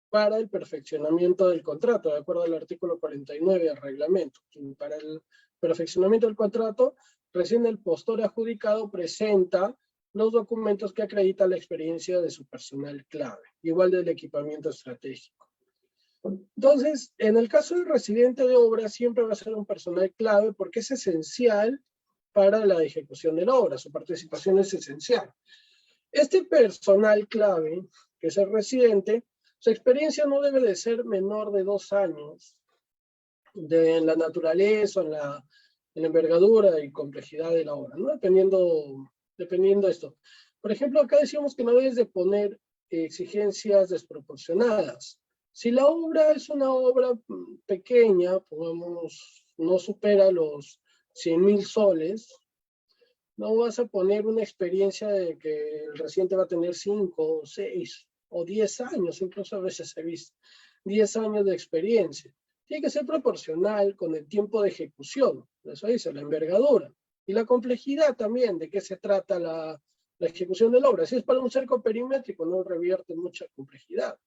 para el perfeccionamiento del contrato, de acuerdo al artículo 49 del reglamento. Y para el perfeccionamiento del contrato, recién el postor adjudicado presenta los documentos que acreditan la experiencia de su personal clave, igual del equipamiento estratégico. Entonces, en el caso del residente de obra, siempre va a ser un personal clave porque es esencial para la ejecución de la obra, su participación es esencial. Este personal clave, que es el residente, Su experiencia no debe de ser menor de 2 años en la naturaleza, en la envergadura y complejidad de la obra, ¿no? Dependiendo de esto. Por ejemplo, acá decíamos que no debes de poner exigencias desproporcionadas. Si la obra es una obra pequeña, pongamos, no supera los 100.000 soles, no vas a poner una experiencia de que el residente va a tener 5, 6 o 10 años, incluso a veces he visto 10 años de experiencia. Tiene que ser proporcional con el tiempo de ejecución, eso dice, la envergadura y la complejidad también, de qué se trata la ejecución de la obra. Si es para un cerco perimétrico, no revierte mucha complejidad.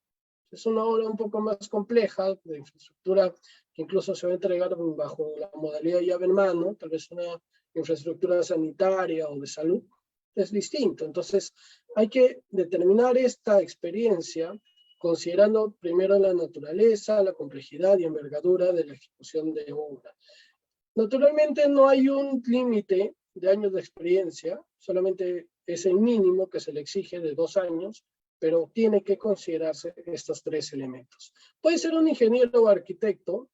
Es una obra un poco más compleja, de infraestructura que incluso se va a entregar bajo la modalidad llave en mano, tal vez una infraestructura sanitaria o de salud, es distinto. Entonces, hay que determinar esta experiencia considerando primero la naturaleza, la complejidad y envergadura de la ejecución de obra. Naturalmente, no hay un límite de años de experiencia, solamente es el mínimo que se le exige de 2 años, pero tiene que considerarse estos 3 elementos. Puede ser un ingeniero o arquitecto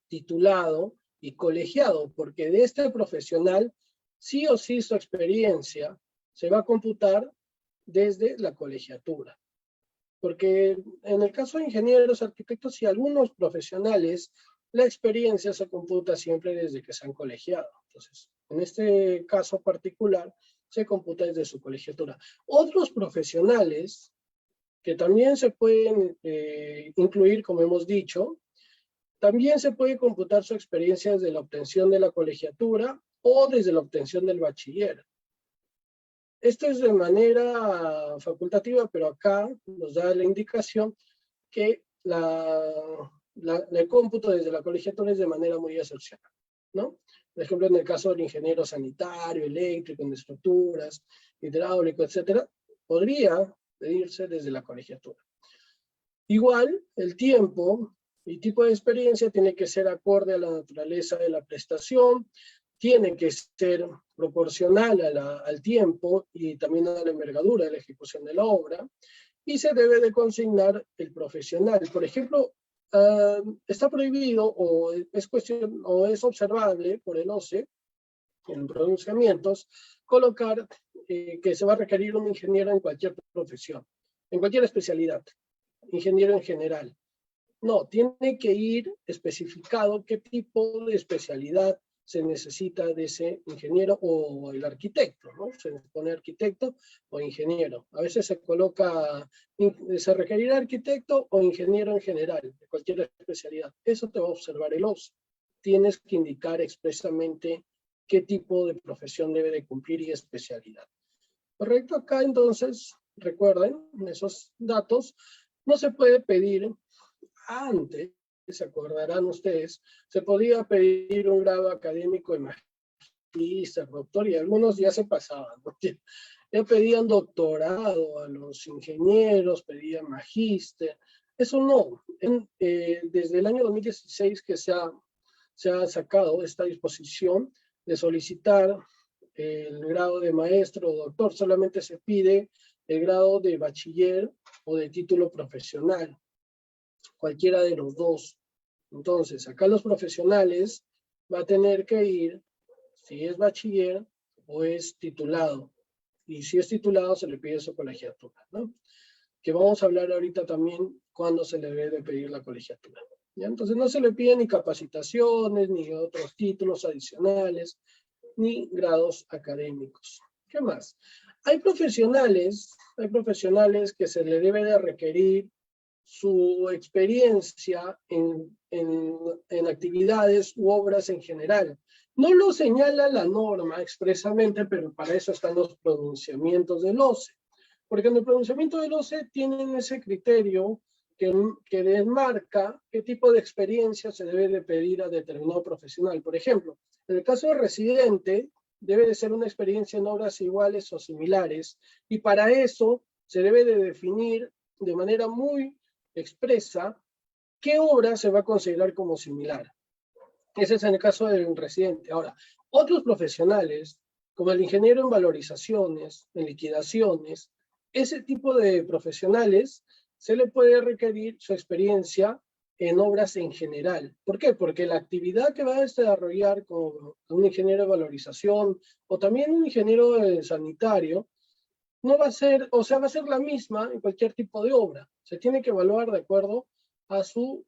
titulado y colegiado, porque de este profesional, sí o sí su experiencia se va a computar desde la colegiatura. Porque en el caso de ingenieros, arquitectos y algunos profesionales, la experiencia se computa siempre desde que se han colegiado. Entonces, en este caso particular, se computa desde su colegiatura. Otros profesionales que también se pueden incluir, como hemos dicho, también se puede computar su experiencia desde la obtención de la colegiatura o desde la obtención del bachiller. Esto es de manera facultativa, pero acá nos da la indicación que el cómputo desde la colegiatura es de manera muy excepcional, ¿no? Por ejemplo, en el caso del ingeniero sanitario, eléctrico, en estructuras, hidráulico, etcétera, podría pedirse desde la colegiatura. Igual, el tiempo y tipo de experiencia tiene que ser acorde a la naturaleza de la prestación, tiene que ser proporcional al tiempo y también a la envergadura de la ejecución de la obra, y se debe de consignar el profesional. Por ejemplo, está prohibido o es observable por el OCE, en pronunciamientos, colocar que se va a requerir un ingeniero en cualquier profesión, en cualquier especialidad, ingeniero en general. No, tiene que ir especificado qué tipo de especialidad se necesita de ese ingeniero o el arquitecto, ¿no? Se pone arquitecto o ingeniero. A veces se coloca, se requerirá arquitecto o ingeniero en general, de cualquier especialidad. Eso te va a observar el OCE. Tienes que indicar expresamente qué tipo de profesión debe de cumplir y especialidad. Correcto, acá entonces, recuerden esos datos, no se puede pedir antes, se acordarán ustedes, se podía pedir un grado académico de magíster, doctor, y algunos ya se pasaban, ¿no? Ya pedían doctorado a los ingenieros, pedían magíster, eso no. Desde el año 2016 que se ha sacado esta disposición de solicitar el grado de maestro o doctor, solamente se pide el grado de bachiller o de título profesional, cualquiera de los dos. Entonces, acá los profesionales va a tener que ir, si es bachiller o es titulado. Y si es titulado, se le pide su colegiatura, ¿no? Que vamos a hablar ahorita también cuándo se le debe de pedir la colegiatura. ¿Ya? Entonces, no se le piden ni capacitaciones, ni otros títulos adicionales, ni grados académicos. ¿Qué más? Hay profesionales que se le debe de requerir su experiencia en actividades u obras en general. No lo señala la norma expresamente, pero para eso están los pronunciamientos del OCE. Porque en el pronunciamiento del OCE tienen ese criterio que desmarca qué tipo de experiencia se debe de pedir a determinado profesional. Por ejemplo, en el caso de residente, debe de ser una experiencia en obras iguales o similares, y para eso se debe de definir de manera muy expresa qué obra se va a considerar como similar. Ese es en el caso del residente. Ahora, otros profesionales, como el ingeniero en valorizaciones, en liquidaciones, ese tipo de profesionales se le puede requerir su experiencia en obras en general. ¿Por qué? Porque la actividad que va a desarrollar como un ingeniero de valorización o también un ingeniero sanitario no va a ser, o sea, va a ser la misma en cualquier tipo de obra. Se tiene que evaluar de acuerdo a su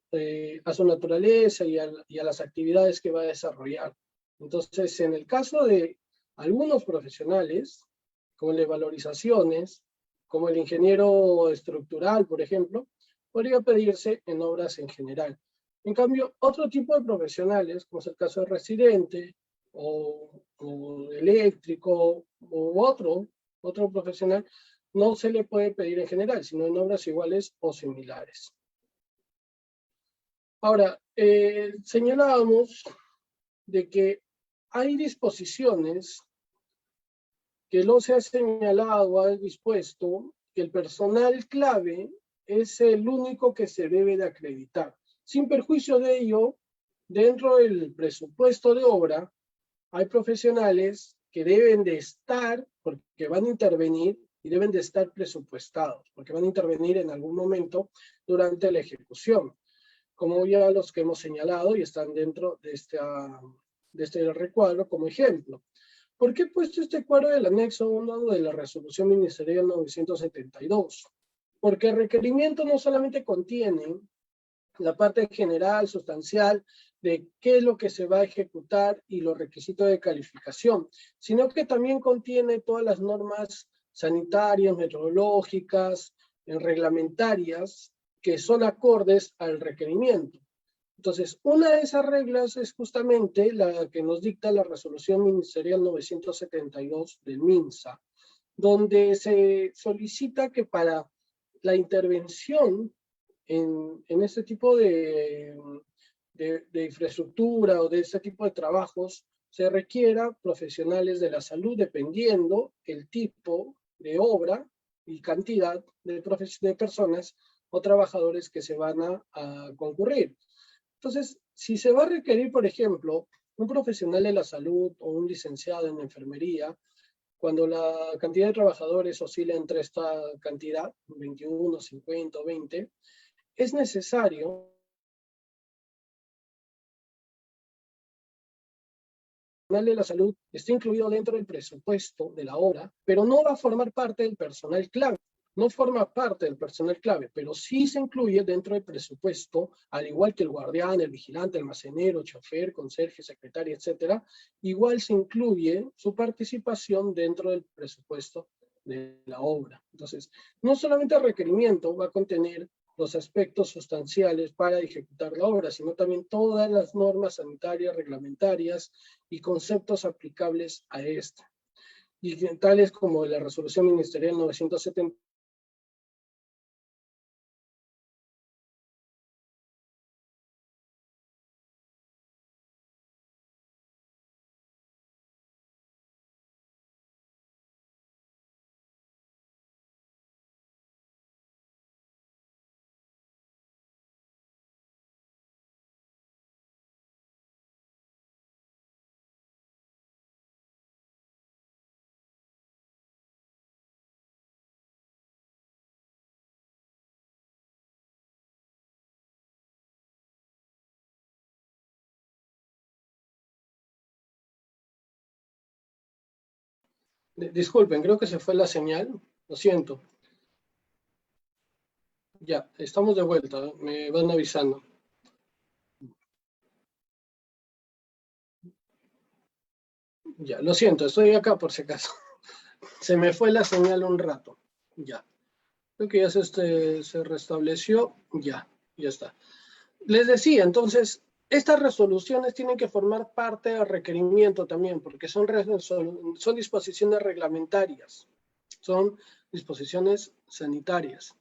naturaleza y a las actividades que va a desarrollar. Entonces, en el caso de algunos profesionales, como el de valorizaciones, como el ingeniero estructural, por ejemplo, podría pedirse en obras en general. En cambio, otro tipo de profesionales, como es el caso de residente o eléctrico u otro profesional, no se le puede pedir en general, sino en obras iguales o similares. Ahora, señalábamos de que hay disposiciones que no se ha señalado o ha dispuesto que el personal clave es el único que se debe de acreditar. Sin perjuicio de ello, dentro del presupuesto de obra, hay profesionales que deben de estar, porque van a intervenir, y deben de estar presupuestados, porque van a intervenir en algún momento durante la ejecución, como ya los que hemos señalado y están dentro de este recuadro como ejemplo. ¿Por qué he puesto este cuadro del anexo 1 de la resolución ministerial 972? Porque el requerimiento no solamente contiene la parte general, sustancial, de qué es lo que se va a ejecutar y los requisitos de calificación, sino que también contiene todas las normas sanitarias, metodológicas, reglamentarias, que son acordes al requerimiento. Entonces, una de esas reglas es justamente la que nos dicta la resolución ministerial 972 del MINSA, donde se solicita que para la intervención en este tipo de infraestructura o de este tipo de trabajos se requiera profesionales de la salud dependiendo el tipo de obra y cantidad de personas o trabajadores que se van a concurrir. Entonces, si se va a requerir, por ejemplo, un profesional de la salud o un licenciado en enfermería, cuando la cantidad de trabajadores oscila entre esta cantidad, 21, 50 o 20, es necesario que el personal de la salud esté incluido dentro del presupuesto de la obra, pero no va a formar parte del personal clave. No forma parte del personal clave, pero sí se incluye dentro del presupuesto, al igual que el guardián, el vigilante, el almacenero, chofer, conserje, secretaria, etcétera, igual se incluye su participación dentro del presupuesto de la obra. Entonces, no solamente el requerimiento va a contener los aspectos sustanciales para ejecutar la obra, sino también todas las normas sanitarias, reglamentarias y conceptos aplicables a esta. Y tales como la resolución ministerial 970, disculpen, creo que se fue la señal, lo siento. Ya, estamos de vuelta, me van avisando. Ya, lo siento, estoy acá por si acaso. Se me fue la señal un rato. Ya. Creo que ya se restableció. Ya está. Les decía, entonces, estas resoluciones tienen que formar parte del requerimiento también, porque son disposiciones reglamentarias, son disposiciones sanitarias.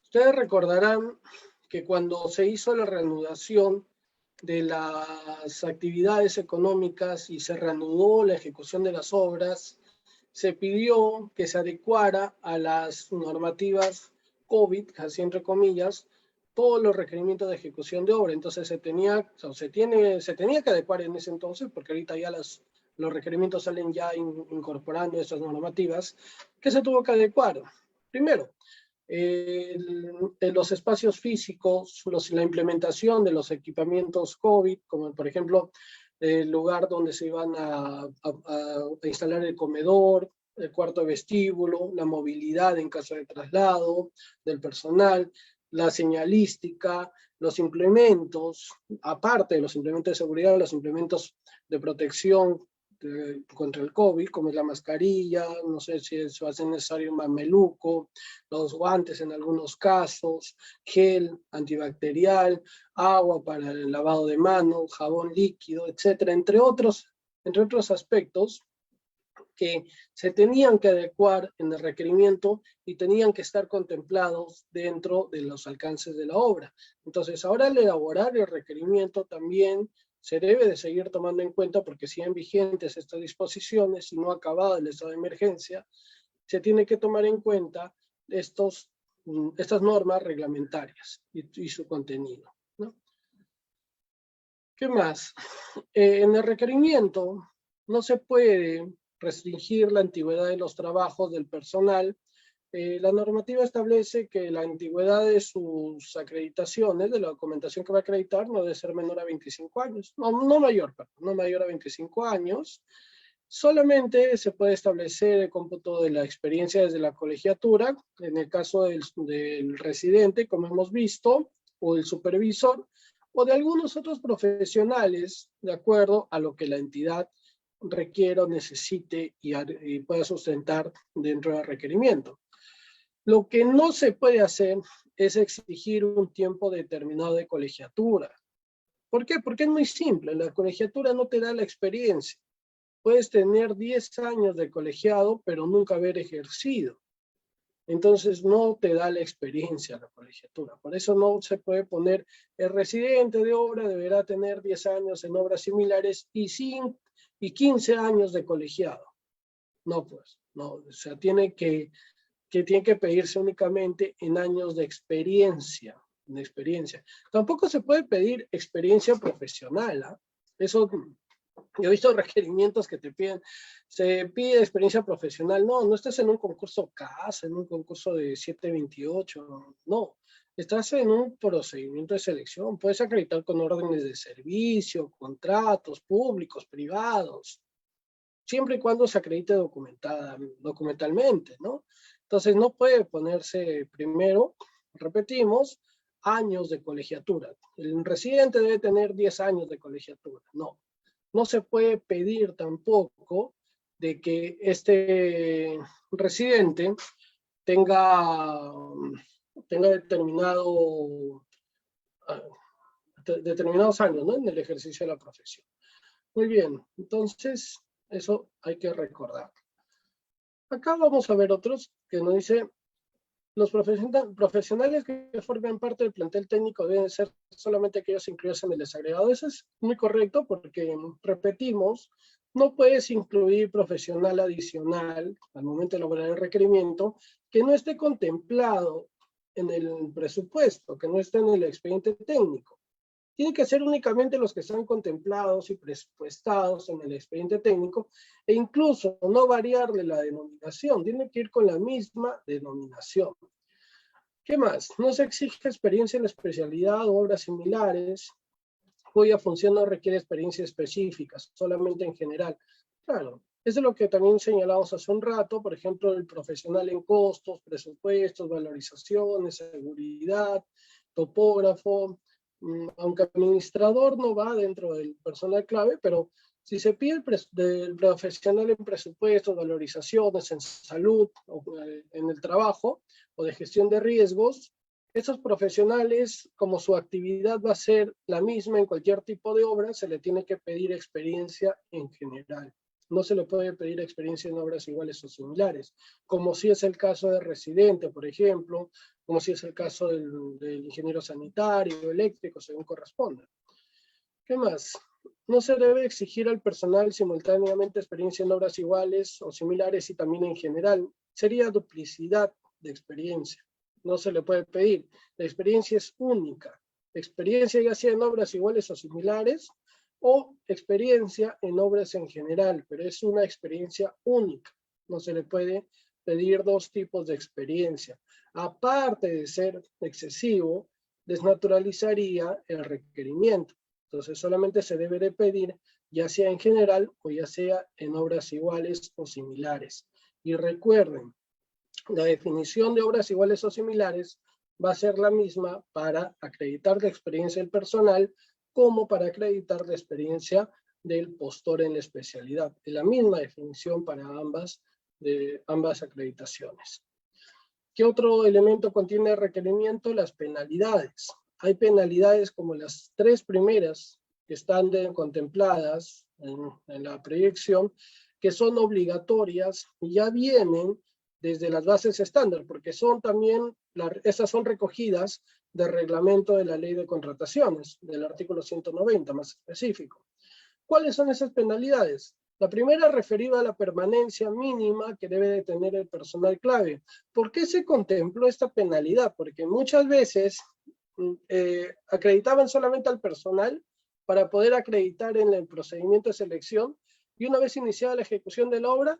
Ustedes recordarán que cuando se hizo la reanudación de las actividades económicas y se reanudó la ejecución de las obras, se pidió que se adecuara a las normativas COVID, así entre comillas, todos los requerimientos de ejecución de obra. Entonces se tenía que adecuar en ese entonces, porque ahorita ya los requerimientos salen ya incorporando esas normativas, que se tuvo que adecuar. Primero, En los espacios físicos, la implementación de los equipamientos COVID, como por ejemplo el lugar donde se iban a instalar el comedor, el cuarto de vestíbulo, la movilidad en caso de traslado del personal, la señalística, los implementos, aparte de los implementos de seguridad, los implementos de protección contra el COVID, como es la mascarilla, no sé si eso hace necesario un mameluco, los guantes en algunos casos, gel antibacterial, agua para el lavado de manos, jabón líquido, etcétera, entre otros aspectos que se tenían que adecuar en el requerimiento y tenían que estar contemplados dentro de los alcances de la obra. Entonces, ahora al elaborar el requerimiento también se debe de seguir tomando en cuenta, porque siguen vigentes estas disposiciones y no ha acabado el estado de emergencia, se tiene que tomar en cuenta estas normas reglamentarias y su contenido, ¿no? ¿Qué más? En el requerimiento no se puede restringir la antigüedad de los trabajos del personal. La normativa establece que la antigüedad de sus acreditaciones, de la documentación que va a acreditar, no debe ser menor a 25 años, no mayor a 25 años. Solamente se puede establecer el cómputo de la experiencia desde la colegiatura, en el caso del residente, como hemos visto, o del supervisor, o de algunos otros profesionales, de acuerdo a lo que la entidad requiera o necesite y pueda sustentar dentro del requerimiento. Lo que no se puede hacer es exigir un tiempo determinado de colegiatura. ¿Por qué? Porque es muy simple, la colegiatura no te da la experiencia. Puedes tener 10 años de colegiado, pero nunca haber ejercido. Entonces no te da la experiencia la colegiatura. Por eso no se puede poner el residente de obra deberá tener 10 años en obras similares y 15 años de colegiado. No, pues, no, o sea, tiene que pedirse únicamente en años de experiencia. Tampoco se puede pedir experiencia profesional, ¿eh? Eso, yo he visto requerimientos que te piden, se pide experiencia profesional. No estás en un concurso CAS, en un concurso de 728, no. Estás en un procedimiento de selección, puedes acreditar con órdenes de servicio, contratos públicos, privados, siempre y cuando se acredite documentalmente, ¿no? Entonces no puede ponerse primero, repetimos, años de colegiatura. El residente debe tener 10 años de colegiatura, no se puede pedir tampoco de que este residente tenga determinados años, ¿no?, en el ejercicio de la profesión. Muy bien, entonces eso hay que recordar. Acá vamos a ver otros que nos dice: los profesionales que formen parte del plantel técnico deben ser solamente aquellos incluidos en el desagregado. Eso es muy correcto porque, repetimos, no puedes incluir profesional adicional al momento de elaborar el requerimiento que no esté contemplado en el presupuesto, que no esté en el expediente técnico. Tienen que ser únicamente los que están contemplados y presupuestados en el expediente técnico, e incluso no variarle la denominación, tiene que ir con la misma denominación. ¿Qué más? No se exige experiencia en la especialidad o obras similares cuya función no requiere experiencia específica, solamente en general. Claro, eso es lo que también señalamos hace un rato, por ejemplo, el profesional en costos, presupuestos, valorizaciones, seguridad, topógrafo. Aunque administrador no va dentro del personal clave, pero si se pide del profesional en presupuestos, valorizaciones, en salud, o en el trabajo, o de gestión de riesgos, esos profesionales, como su actividad va a ser la misma en cualquier tipo de obra, se le tiene que pedir experiencia en general. No se le puede pedir experiencia en obras iguales o similares, como si es el caso de residente, por ejemplo, como si es el caso del ingeniero sanitario, eléctrico, según corresponda. ¿Qué más? No se debe exigir al personal simultáneamente experiencia en obras iguales o similares y también en general. Sería duplicidad de experiencia. No se le puede pedir. La experiencia es única. Experiencia ya sea en obras iguales o similares, o experiencia en obras en general, pero es una experiencia única. No se le puede pedir dos tipos de experiencia. Aparte de ser excesivo, desnaturalizaría el requerimiento. Entonces solamente se debe de pedir, ya sea en general o ya sea en obras iguales o similares. Y recuerden, la definición de obras iguales o similares va a ser la misma para acreditar la experiencia del personal como para acreditar la experiencia del postor en la especialidad. Es la misma definición para ambas acreditaciones. ¿Qué otro elemento contiene el requerimiento? Las penalidades. Hay penalidades como las tres primeras que están contempladas en la proyección, que son obligatorias y ya vienen desde las bases estándar, porque son también, esas son recogidas del reglamento de la ley de contrataciones, del artículo 190 más específico. ¿Cuáles son esas penalidades? La primera referida a la permanencia mínima que debe de tener el personal clave. ¿Por qué se contempló esta penalidad? Porque muchas veces acreditaban solamente al personal para poder acreditar en el procedimiento de selección, y una vez iniciada la ejecución de la obra,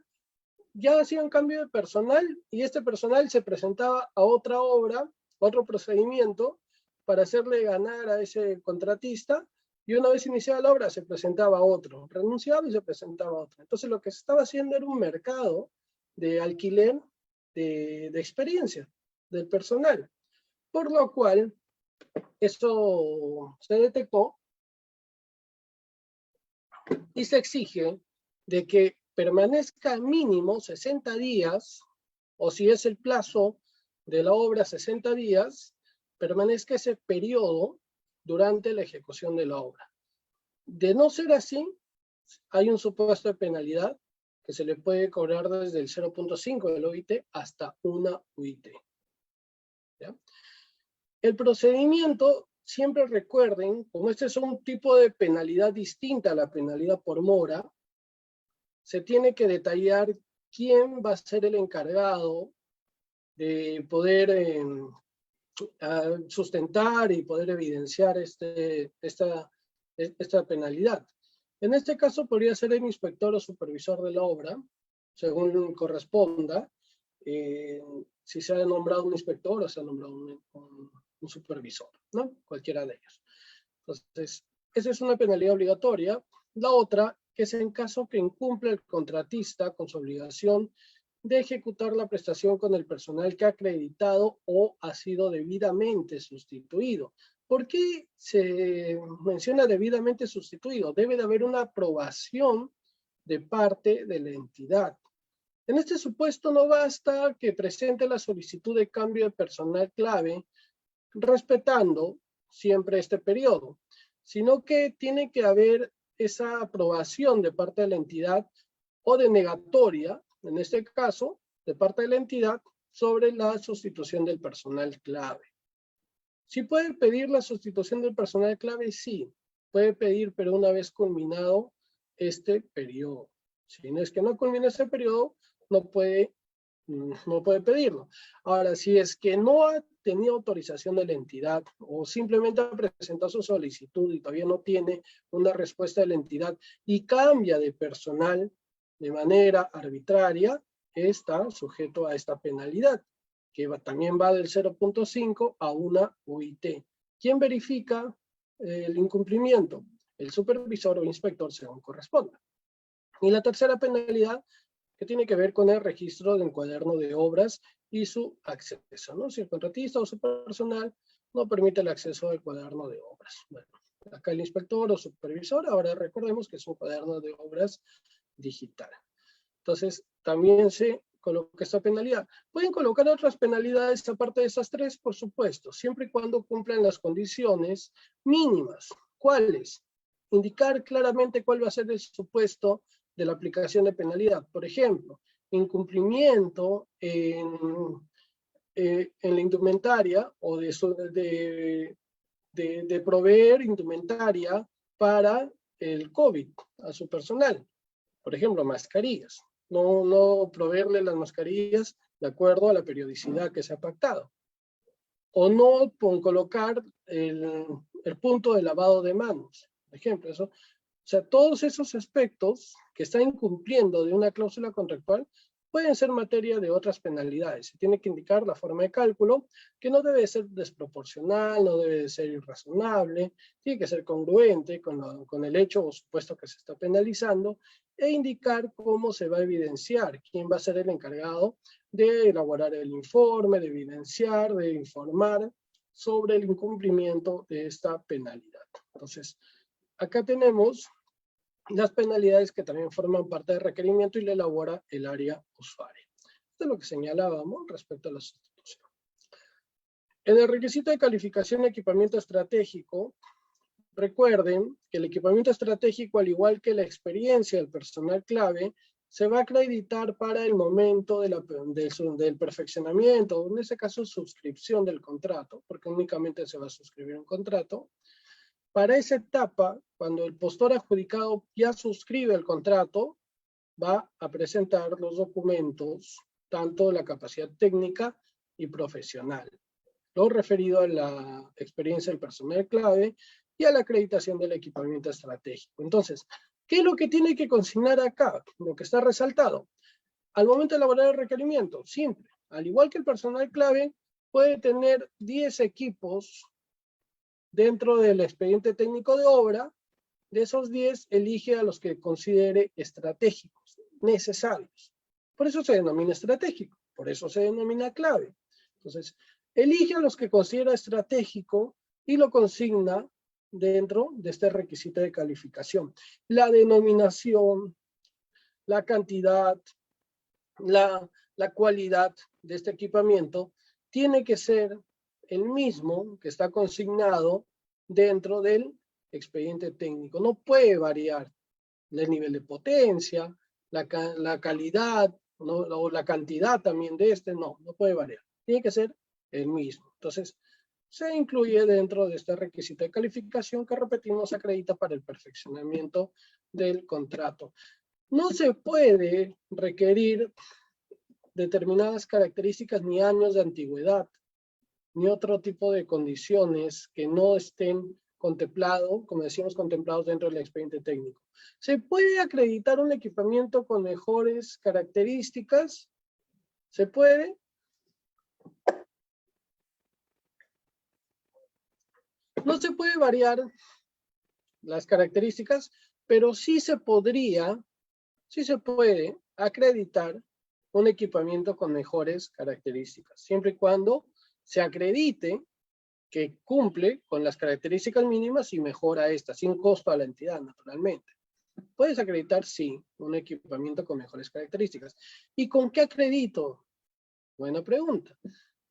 ya hacían cambio de personal y este personal se presentaba a otra obra, otro procedimiento, para hacerle ganar a ese contratista, y una vez iniciada la obra se presentaba a otro, renunciaba y se presentaba a otro. Entonces lo que se estaba haciendo era un mercado de alquiler de experiencia del personal, por lo cual eso se detectó y se exige de que permanezca mínimo 60 días, o si es el plazo de la obra 60 días, permanezca ese periodo durante la ejecución de la obra. De no ser así, hay un supuesto de penalidad que se le puede cobrar desde el 0.5 del OIT hasta una UIT. ¿Ya? El procedimiento, siempre recuerden, como este es un tipo de penalidad distinta a la penalidad por mora, se tiene que detallar quién va a ser el encargado de poder sustentar y poder evidenciar esta penalidad. En este caso podría ser el inspector o supervisor de la obra, según corresponda, si se ha nombrado un inspector o se ha nombrado un supervisor, ¿no? Cualquiera de ellos. Entonces, esa es una penalidad obligatoria. La otra, que es en caso que incumple el contratista con su obligación de ejecutar la prestación con el personal que ha acreditado o ha sido debidamente sustituido. ¿Por qué se menciona debidamente sustituido? Debe de haber una aprobación de parte de la entidad. En este supuesto no basta que presente la solicitud de cambio de personal clave, respetando siempre este periodo, sino que tiene que haber esa aprobación de parte de la entidad o denegatoria, en este caso, de parte de la entidad, sobre la sustitución del personal clave. ¿Sí puede pedir la sustitución del personal clave? Sí, puede pedir, pero una vez culminado este periodo. Si no es que no culmina este periodo, no puede pedirlo. Ahora, si es que no ha tenido autorización de la entidad o simplemente ha presentado su solicitud y todavía no tiene una respuesta de la entidad y cambia de personal de manera arbitraria, está sujeto a esta penalidad, que también va del 0.5 a una UIT. ¿Quién verifica el incumplimiento? El supervisor o inspector, según corresponda. Y la tercera penalidad, que tiene que ver con el registro del cuaderno de obras y su acceso, ¿no? Si el contratista o su personal no permite el acceso al cuaderno de obras. Bueno, acá el inspector o supervisor, ahora recordemos que es un cuaderno de obras digital. Entonces, también se coloca esta penalidad. Pueden colocar otras penalidades aparte de esas tres, por supuesto, siempre y cuando cumplan las condiciones mínimas. ¿Cuáles? Indicar claramente cuál va a ser el supuesto de la aplicación de penalidad. Por ejemplo, incumplimiento en la indumentaria o de proveer indumentaria para el COVID a su personal. Por ejemplo, mascarillas. No proveerle las mascarillas de acuerdo a la periodicidad que se ha pactado. O no colocar el punto de lavado de manos. Por ejemplo, eso. O sea, todos esos aspectos que están incumpliendo de una cláusula contractual pueden ser materia de otras penalidades. Se tiene que indicar la forma de cálculo, que no debe ser desproporcional, no debe ser irrazonable, tiene que ser congruente con el hecho o supuesto que se está penalizando, e indicar cómo se va a evidenciar, quién va a ser el encargado de elaborar el informe, de evidenciar, de informar sobre el incumplimiento de esta penalidad. Entonces, acá tenemos las penalidades que también forman parte del requerimiento y le elabora el área usuaria. Esto es lo que señalábamos respecto a la sustitución. En el requisito de calificación de equipamiento estratégico, recuerden que el equipamiento estratégico, al igual que la experiencia del personal clave, se va a acreditar para el momento del perfeccionamiento, en ese caso suscripción del contrato, porque únicamente se va a suscribir un contrato. Para esa etapa, cuando el postor adjudicado ya suscribe el contrato, va a presentar los documentos, tanto de la capacidad técnica y profesional, lo referido a la experiencia del personal clave y a la acreditación del equipamiento estratégico. Entonces, ¿qué es lo que tiene que consignar acá? Lo que está resaltado. Al momento de elaborar el requerimiento, simple. Al igual que el personal clave, puede tener 10 equipos dentro del expediente técnico de obra. De esos 10, elige a los que considere estratégicos, necesarios. Por eso se denomina estratégico, por eso se denomina clave. Entonces, elige a los que considera estratégico y lo consigna dentro de este requisito de calificación. La denominación, la cantidad, la cualidad de este equipamiento tiene que ser el mismo que está consignado dentro del expediente técnico. No puede variar el nivel de potencia, la calidad, ¿no? O la cantidad también de este, no puede variar. Tiene que ser el mismo. Entonces, se incluye dentro de este requisito de calificación que, repetimos, acredita para el perfeccionamiento del contrato. No se puede requerir determinadas características ni años de antigüedad, ni otro tipo de condiciones que no estén contemplados, como decíamos, contemplados dentro del expediente técnico. ¿Se puede acreditar un equipamiento con mejores características? ¿Se puede? No se puede variar las características, pero sí se puede acreditar un equipamiento con mejores características, siempre y cuando se acredite que cumple con las características mínimas y mejora estas, sin costo a la entidad, naturalmente. Puedes acreditar, sí, un equipamiento con mejores características. ¿Y con qué acredito? Buena pregunta.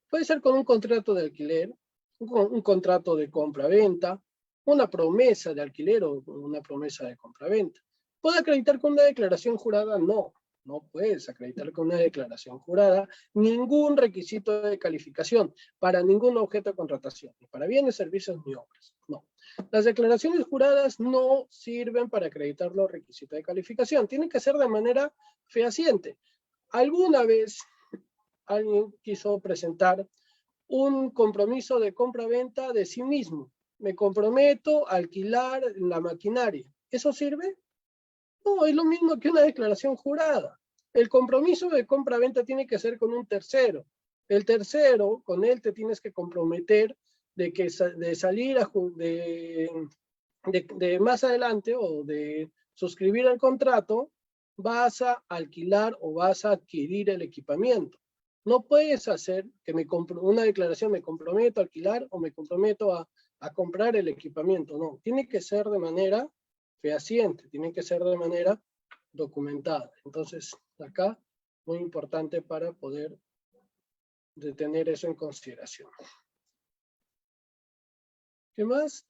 Puede ser con un contrato de alquiler, un contrato de compra-venta, una promesa de alquiler o una promesa de compra-venta. ¿Puedo acreditar con una declaración jurada? No. No puedes acreditar con una declaración jurada ningún requisito de calificación para ningún objeto de contratación, ni para bienes, servicios, ni obras. No. Las declaraciones juradas no sirven para acreditar los requisitos de calificación. Tienen que ser de manera fehaciente. Alguna vez alguien quiso presentar un compromiso de compra-venta de sí mismo. Me comprometo a alquilar la maquinaria. ¿Eso sirve? No, es lo mismo que una declaración jurada. El compromiso de compra-venta tiene que ser con un tercero. El tercero, con él te tienes que comprometer de salir de más adelante o de suscribir el contrato, vas a alquilar o vas a adquirir el equipamiento. No puedes hacer que una declaración, me comprometo a alquilar o me comprometo a comprar el equipamiento. No, tiene que ser de manera fehaciente, tiene que ser de manera documentada. Entonces, acá, muy importante para poder tener eso en consideración. ¿Qué más?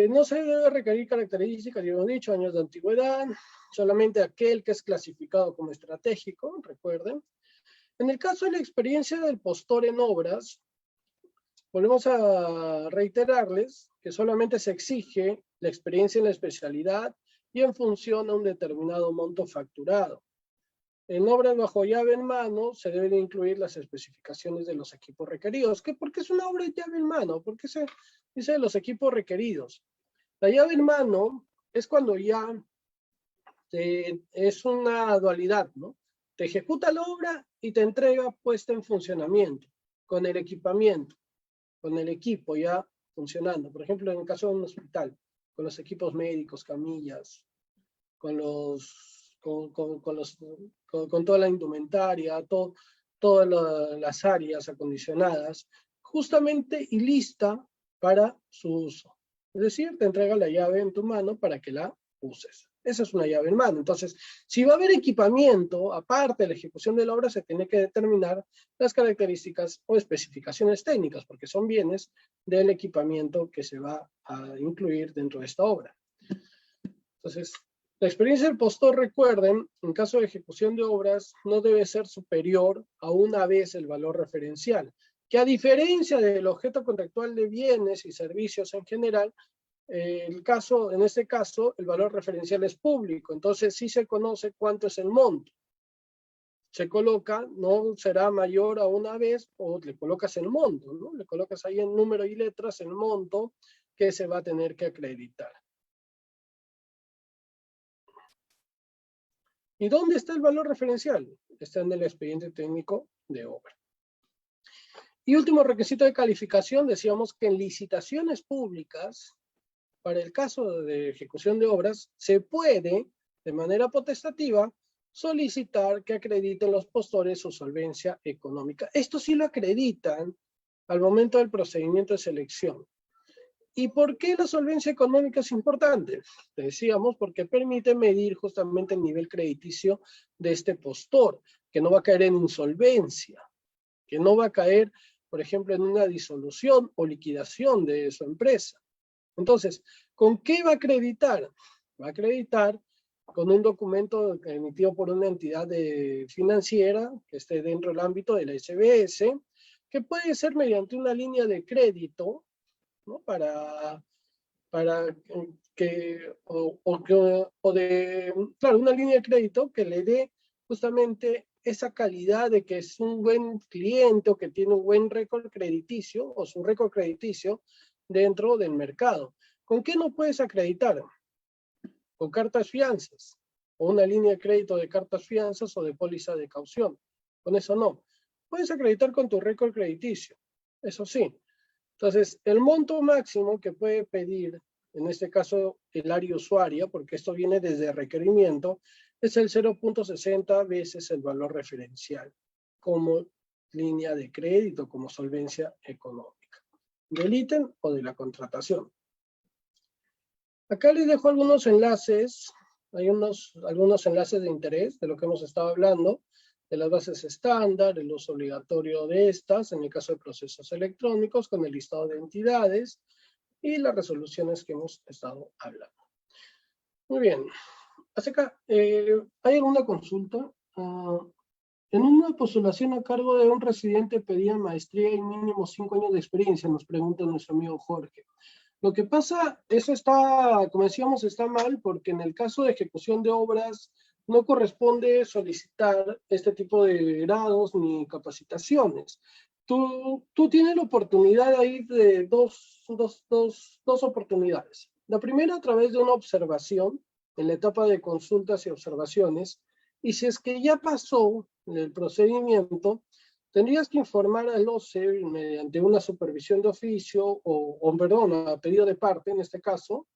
No se debe requerir características, ya hemos dicho, años de antigüedad, solamente aquel que es clasificado como estratégico, recuerden. En el caso de la experiencia del postor en obras, volvemos a reiterarles que solamente se exige la experiencia en la especialidad y en función a un determinado monto facturado. En obras bajo llave en mano se deben incluir las especificaciones de los equipos requeridos. ¿Por qué es una obra de llave en mano? ¿Por qué se dice los equipos requeridos? La llave en mano es cuando ya es una dualidad, ¿no? te ejecuta la obra y te entrega puesta en funcionamiento, con el equipamiento, con el equipo ya funcionando. Por ejemplo, en el caso de un hospital, con los equipos médicos, camillas, con toda la indumentaria, todas las áreas acondicionadas, justamente y lista para su uso. Es decir, te entrega la llave en tu mano para que la uses. Esa es una llave en mano. Entonces, si va a haber equipamiento, aparte de la ejecución de la obra, se tiene que determinar las características o especificaciones técnicas, porque son bienes del equipamiento que se va a incluir dentro de esta obra. Entonces, la experiencia del postor, recuerden, en caso de ejecución de obras, no debe ser superior a una vez el valor referencial, que a diferencia del objeto contractual de bienes y servicios en general, en este caso, el valor referencial es público, entonces sí se conoce cuánto es el monto. Se coloca, no será mayor a una vez, o le colocas el monto, ¿no? Le colocas ahí en número y letras el monto que se va a tener que acreditar. ¿Y dónde está el valor referencial? Está en el expediente técnico de obra. Y último requisito de calificación, decíamos que en licitaciones públicas, para el caso de ejecución de obras, se puede, de manera potestativa, solicitar que acrediten los postores su solvencia económica. Esto sí lo acreditan al momento del procedimiento de selección. ¿Y por qué la solvencia económica es importante? Decíamos, porque permite medir justamente el nivel crediticio de este postor, que no va a caer en insolvencia, que no va a caer, por ejemplo, en una disolución o liquidación de su empresa. Entonces, ¿con qué va a acreditar? Va a acreditar con un documento emitido por una entidad financiera que esté dentro del ámbito de la SBS, que puede ser mediante una línea de crédito, ¿no? Para claro, una línea de crédito que le dé justamente esa calidad de que es un buen cliente o que tiene un buen récord crediticio o su récord crediticio dentro del mercado. ¿Con qué no puedes acreditar? Con cartas fianzas o una línea de crédito de cartas fianzas o de póliza de caución. Con eso no. Puedes acreditar con tu récord crediticio, eso sí. Entonces, el monto máximo que puede pedir, en este caso el área usuaria, porque esto viene desde requerimiento, es el 0.60 veces el valor referencial, como línea de crédito, como solvencia económica, del ítem o de la contratación. Acá les dejo algunos enlaces, hay algunos enlaces de interés de lo que hemos estado hablando, de las bases estándar, el uso obligatorio de estas, en el caso de procesos electrónicos, con el listado de entidades y las resoluciones que hemos estado hablando. Muy bien. Hacia acá, ¿hay alguna consulta? En una postulación a cargo de un residente pedía maestría y mínimo 5 años de experiencia, nos pregunta nuestro amigo Jorge. Lo que pasa, eso está, como decíamos, está mal, porque en el caso de ejecución de obras no corresponde solicitar este tipo de grados ni capacitaciones. Tú tienes la oportunidad ahí de dos oportunidades. La primera a través de una observación en la etapa de consultas y observaciones, y si es que ya pasó el procedimiento, tendrías que informar al OCE mediante una supervisión de oficio perdón, a pedido de parte, en este caso,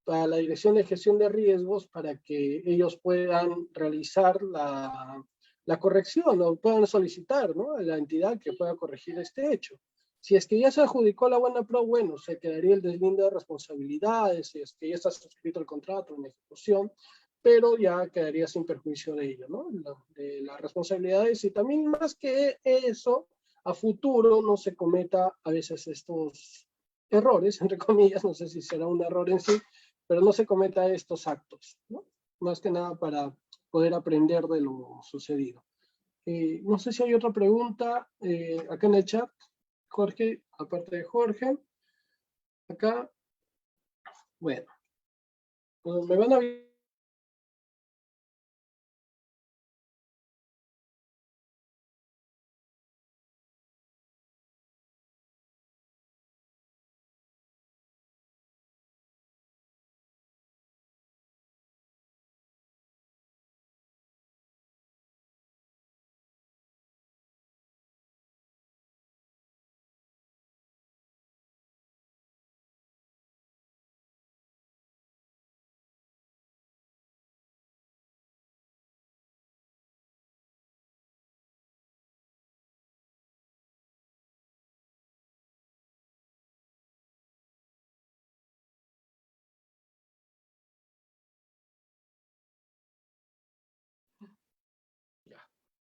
a la Dirección de Gestión de Riesgos para que ellos puedan realizar la corrección o puedan solicitar, ¿no?, a la entidad que pueda corregir este hecho. Si es que ya se adjudicó la buena pro, bueno, se quedaría el deslinde de responsabilidades, si es que ya está suscrito el contrato en ejecución, pero ya quedaría sin perjuicio de ello, ¿no?, de las responsabilidades. Y también, más que eso, a futuro no se cometa a veces estos errores, entre comillas, no sé si será un error en sí, pero no se cometa estos actos, ¿no? Más que nada para poder aprender de lo sucedido. No sé si hay otra pregunta acá en el chat. Jorge, aparte de Jorge, acá, bueno, pues me van a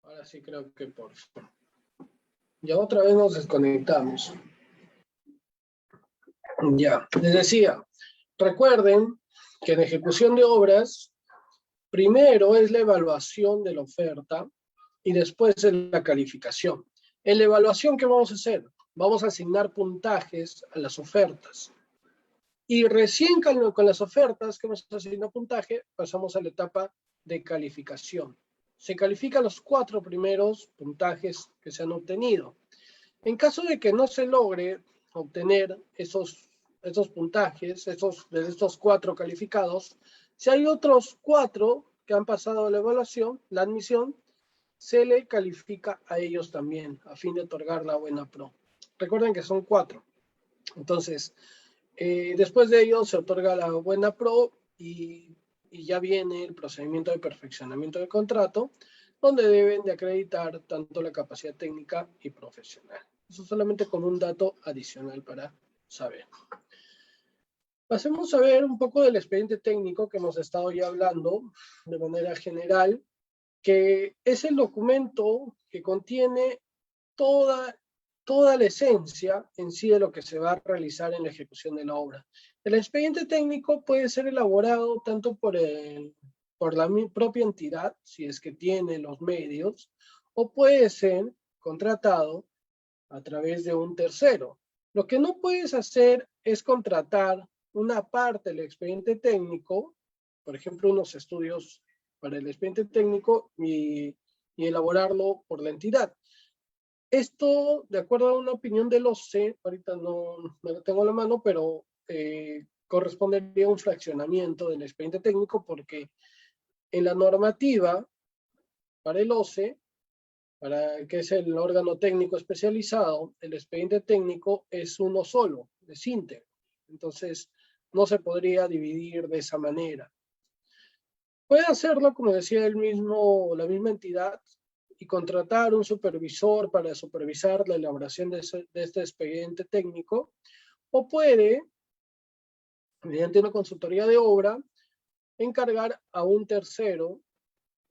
Ahora sí creo que por favor. Ya otra vez nos desconectamos. Ya, les decía, recuerden que en ejecución de obras, primero es la evaluación de la oferta y después es la calificación. En la evaluación, ¿qué vamos a hacer? Vamos a asignar puntajes a las ofertas. Y recién con las ofertas que hemos asignado puntaje, pasamos a la etapa de calificación. Se califican los 4 primeros puntajes que se han obtenido. En caso de que no se logre obtener esos puntajes, de estos 4 calificados, si hay otros 4 que han pasado la evaluación, la admisión, se le califica a ellos también, a fin de otorgar la buena pro. Recuerden que son 4. Entonces, después de ello se otorga la buena pro y ya viene el procedimiento de perfeccionamiento del contrato, donde deben de acreditar tanto la capacidad técnica y profesional. Eso solamente como un dato adicional para saber. Pasemos a ver un poco del expediente técnico que hemos estado ya hablando de manera general, que es el documento que contiene toda la esencia en sí de lo que se va a realizar en la ejecución de la obra. El expediente técnico puede ser elaborado tanto por la propia entidad, si es que tiene los medios, o puede ser contratado a través de un tercero. Lo que no puedes hacer es contratar una parte del expediente técnico, por ejemplo, unos estudios para el expediente técnico y elaborarlo por la entidad. Esto, de acuerdo a una opinión del OCE, ahorita no lo tengo a la mano, pero correspondería a un fraccionamiento del expediente técnico porque en la normativa para el OCE, que es el órgano técnico especializado, el expediente técnico es uno solo, es íntegro. Entonces, no se podría dividir de esa manera. Puede hacerlo, como decía la misma entidad, y contratar un supervisor para supervisar la elaboración de este expediente técnico, o puede, mediante una consultoría de obra, encargar a un tercero,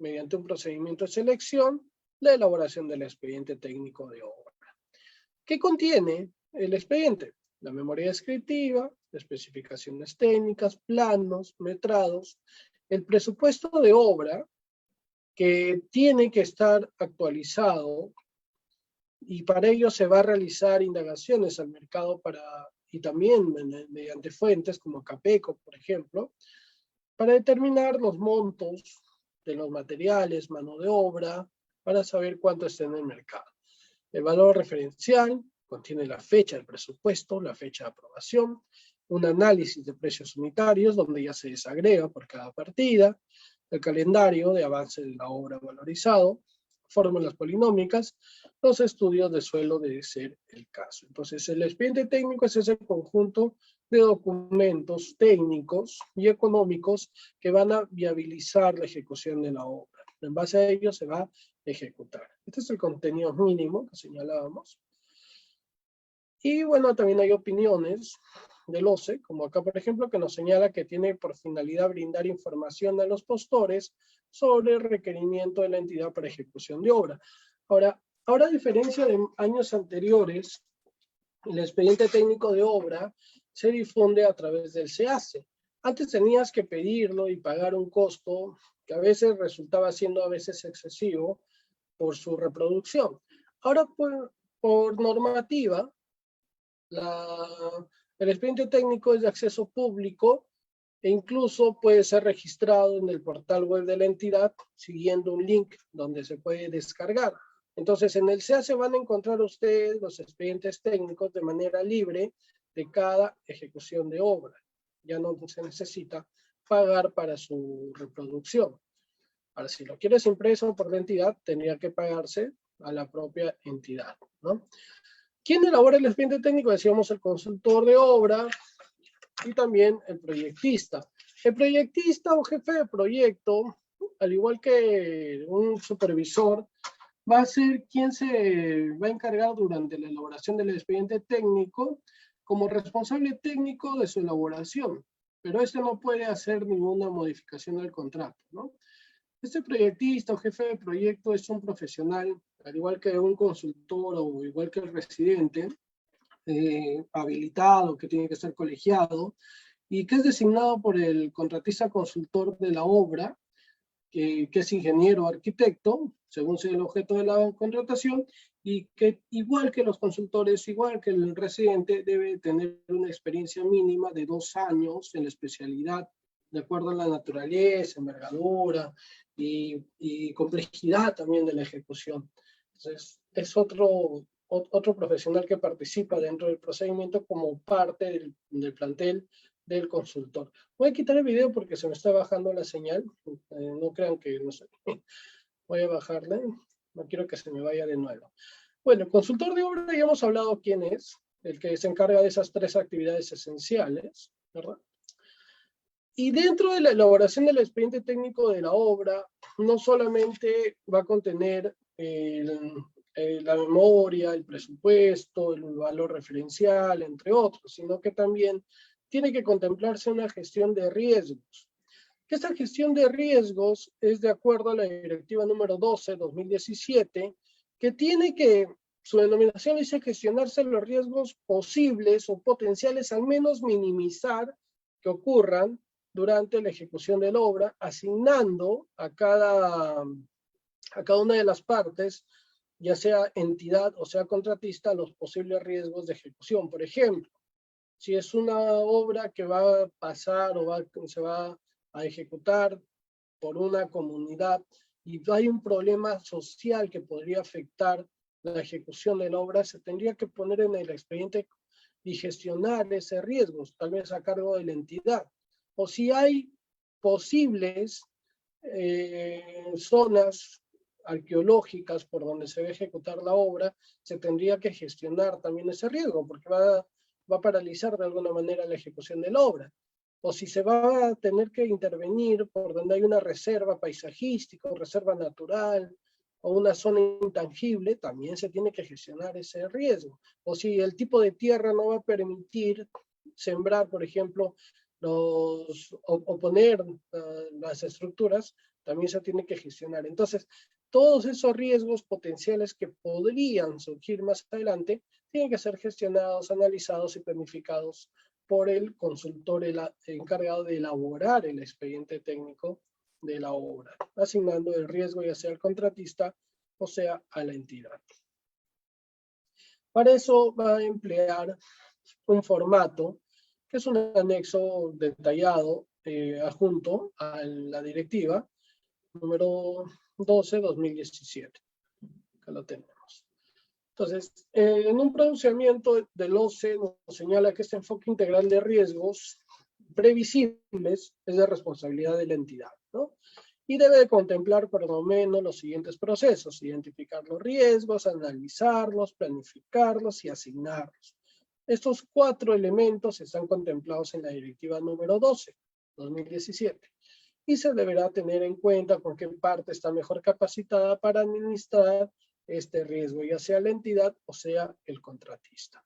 mediante un procedimiento de selección, la elaboración del expediente técnico de obra. ¿Qué contiene el expediente? La memoria descriptiva, especificaciones técnicas, planos, metrados, el presupuesto de obra, que tiene que estar actualizado y para ello se va a realizar indagaciones al mercado y también mediante fuentes como Capeco, por ejemplo, para determinar los montos de los materiales, mano de obra, para saber cuánto está en el mercado. El valor referencial contiene la fecha del presupuesto, la fecha de aprobación, un análisis de precios unitarios donde ya se desagrega por cada partida, el calendario de avance de la obra valorizado, fórmulas polinómicas, los estudios de suelo de ser el caso. Entonces, el expediente técnico es ese conjunto de documentos técnicos y económicos que van a viabilizar la ejecución de la obra. En base a ello se va a ejecutar. Este es el contenido mínimo que señalábamos. Y bueno, también hay opiniones del OCE, como acá por ejemplo, que nos señala que tiene por finalidad brindar información a los postores sobre el requerimiento de la entidad para ejecución de obra. Ahora a diferencia de años anteriores, el expediente técnico de obra se difunde a través del SEACE. Antes tenías que pedirlo y pagar un costo que a veces resultaba siendo a veces excesivo por su reproducción. Ahora por normativa, el expediente técnico es de acceso público e incluso puede ser registrado en el portal web de la entidad siguiendo un link donde se puede descargar. Entonces, en el SEACE van a encontrar ustedes los expedientes técnicos de manera libre de cada ejecución de obra. Ya no se necesita pagar para su reproducción. Ahora, si lo quieres impreso por la entidad, tendría que pagarse a la propia entidad, ¿no? ¿Quién elabora el expediente técnico? Decíamos el consultor de obra y también el proyectista. El proyectista o jefe de proyecto, al igual que un supervisor, va a ser quien se va a encargar durante la elaboración del expediente técnico como responsable técnico de su elaboración, pero este no puede hacer ninguna modificación del contrato, ¿no? Este proyectista o jefe de proyecto es un profesional, al igual que un consultor o igual que el residente, habilitado, que tiene que ser colegiado, y que es designado por el contratista consultor de la obra, que es ingeniero o arquitecto, según sea el objeto de la contratación, y que igual que los consultores, igual que el residente, debe tener una experiencia mínima de 2 años en la especialidad, de acuerdo a la naturaleza, envergadura y complejidad también de la ejecución. Entonces, es otro profesional que participa dentro del procedimiento como parte del plantel del consultor. Voy a quitar el video porque se me está bajando la señal. No crean que, no sé, voy a bajarle. No quiero que se me vaya de nuevo. Bueno, el consultor de obra ya hemos hablado quién es, el que se encarga de esas 3 actividades esenciales, ¿verdad? Y dentro de la elaboración del expediente técnico de la obra, no solamente va a contener la memoria, el presupuesto, el valor referencial, entre otros, sino que también tiene que contemplarse una gestión de riesgos. Esta gestión de riesgos es de acuerdo a la directiva número 12/2017, que tiene que, su denominación dice gestionarse los riesgos posibles o potenciales, al menos minimizar que ocurran durante la ejecución de la obra, asignando a cada una de las partes, ya sea entidad o sea contratista, los posibles riesgos de ejecución. Por ejemplo, si es una obra que va a pasar o se va a ejecutar por una comunidad y hay un problema social que podría afectar la ejecución de la obra, se tendría que poner en el expediente y gestionar ese riesgo, tal vez a cargo de la entidad. O si hay posibles zonas arqueológicas por donde se va a ejecutar la obra, se tendría que gestionar también ese riesgo, porque va a paralizar de alguna manera la ejecución de la obra. O si se va a tener que intervenir por donde hay una reserva paisajística, reserva natural, o una zona intangible, también se tiene que gestionar ese riesgo. O si el tipo de tierra no va a permitir sembrar, por ejemplo, o poner las estructuras, también se tiene que gestionar. Entonces, todos esos riesgos potenciales que podrían surgir más adelante tienen que ser gestionados, analizados y planificados por el consultor encargado de elaborar el expediente técnico de la obra, asignando el riesgo ya sea al contratista o sea a la entidad. Para eso va a emplear un formato que es un anexo detallado adjunto a la directiva número 12/2017. Acá lo tenemos. Entonces, en un pronunciamiento del OCE nos señala que este enfoque integral de riesgos previsibles es de responsabilidad de la entidad, ¿no? Y debe de contemplar por lo menos los siguientes procesos: identificar los riesgos, analizarlos, planificarlos y asignarlos. Estos 4 elementos están contemplados en la directiva número 12/2017. Y se deberá tener en cuenta con qué parte está mejor capacitada para administrar este riesgo, ya sea la entidad o sea el contratista.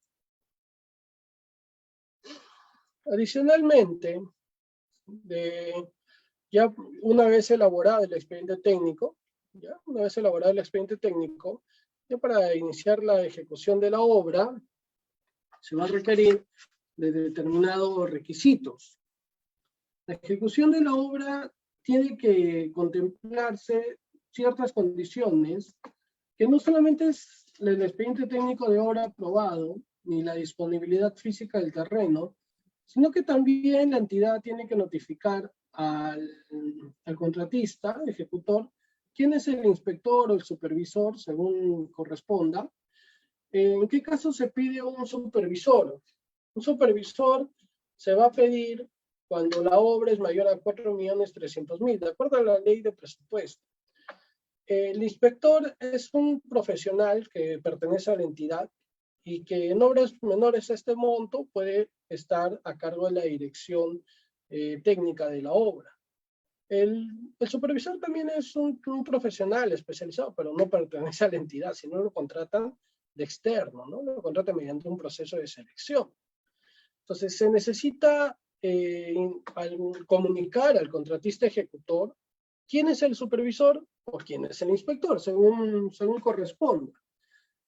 Adicionalmente, ya una vez elaborado el expediente técnico, ya para iniciar la ejecución de la obra, se va a requerir de determinados requisitos. La ejecución de la obra tiene que contemplarse ciertas condiciones que no solamente es el expediente técnico de obra aprobado ni la disponibilidad física del terreno, sino que también la entidad tiene que notificar al contratista, ejecutor, quién es el inspector o el supervisor, según corresponda. ¿En qué caso se pide un supervisor? Un supervisor se va a pedir cuando la obra es mayor a 4.300.000, de acuerdo a la ley de presupuesto. El inspector es un profesional que pertenece a la entidad y que en obras menores a este monto puede estar a cargo de la dirección técnica de la obra. El supervisor también es un profesional especializado, pero no pertenece a la entidad, sino lo contratan de externo, ¿no? Lo contratan mediante un proceso de selección. Entonces, se necesita comunicar al contratista ejecutor quién es el supervisor o quién es el inspector, según corresponda.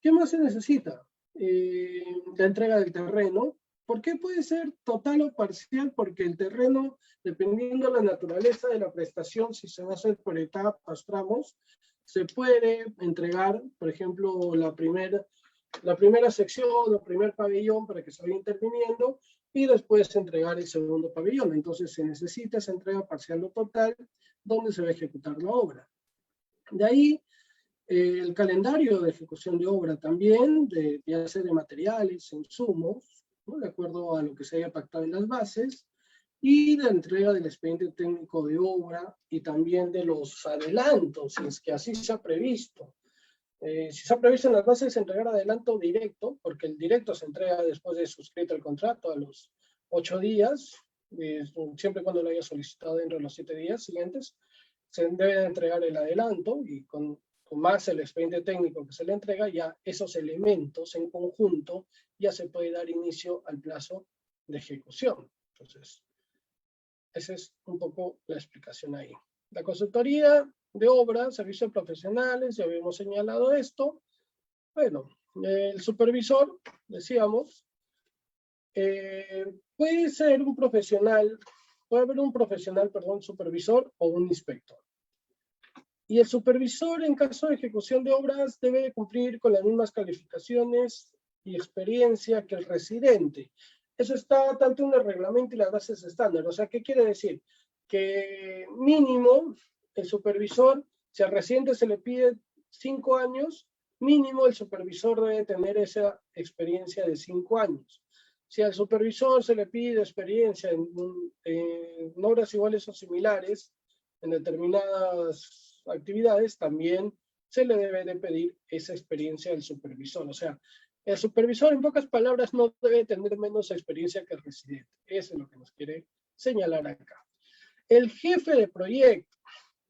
¿Qué más se necesita? La entrega del terreno. ¿Por qué puede ser total o parcial? Porque el terreno, dependiendo de la naturaleza de la prestación, si se va a hacer por etapas, tramos, se puede entregar, por ejemplo, la primera sección o primer pabellón para que se vaya interviniendo y después entregar el segundo pabellón. Entonces se necesita esa entrega parcial o total donde se va a ejecutar la obra. De ahí el calendario de ejecución de obra también, ya sea de materiales, insumos, ¿no? De acuerdo a lo que se haya pactado en las bases, y la entrega del expediente técnico de obra y también de los adelantos, si es que así se ha previsto. Si se ha previsto en las bases entregar adelanto directo, porque el directo se entrega después de suscrito el contrato a los 8 días, siempre y cuando lo haya solicitado dentro de los 7 días siguientes, se debe entregar el adelanto y con más el expediente técnico que se le entrega, ya esos elementos en conjunto ya se puede dar inicio al plazo de ejecución. Entonces, esa es un poco la explicación ahí. La consultoría de obras, servicios profesionales, ya habíamos señalado esto. Bueno, el supervisor, decíamos, puede ser un profesional, puede haber un profesional, perdón, supervisor o un inspector. Y el supervisor, en caso de ejecución de obras, debe cumplir con las mismas calificaciones y experiencia que el residente. Eso está tanto en el reglamento y las bases estándar. O sea, ¿qué quiere decir? Que mínimo el supervisor, si al residente se le pide 5 años, mínimo el supervisor debe tener esa experiencia de 5 años. Si al supervisor se le pide experiencia en obras iguales o similares, en determinadas actividades, también se le debe de pedir esa experiencia al supervisor. O sea, el supervisor, en pocas palabras, no debe tener menos experiencia que el residente. Eso es lo que nos quiere señalar acá. El jefe de proyecto,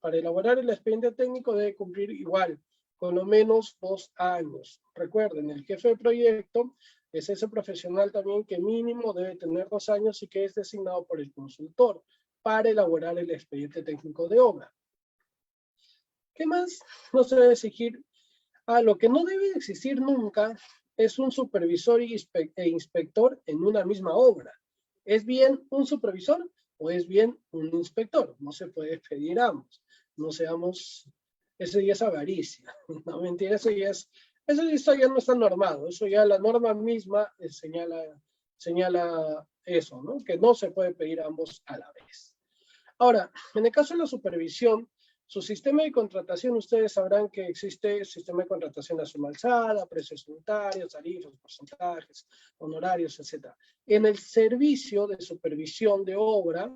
para elaborar el expediente técnico, debe cumplir igual, con lo menos 2 años. Recuerden, el jefe de proyecto es ese profesional también que mínimo debe tener 2 años y que es designado por el consultor para elaborar el expediente técnico de obra. ¿Qué más no se debe exigir? Lo que no debe existir nunca es un supervisor e inspector en una misma obra. ¿Es bien un supervisor o es bien un inspector? No se puede pedir ambos. No seamos, eso ya es avaricia. No, mentira, eso ya no está normado. Eso ya la norma misma señala eso, ¿no? Que no se puede pedir ambos a la vez. Ahora, en el caso de la supervisión, su sistema de contratación, ustedes sabrán que existe sistema de contratación a suma alzada, precios unitarios, tarifas, porcentajes, honorarios, etc. En el servicio de supervisión de obra,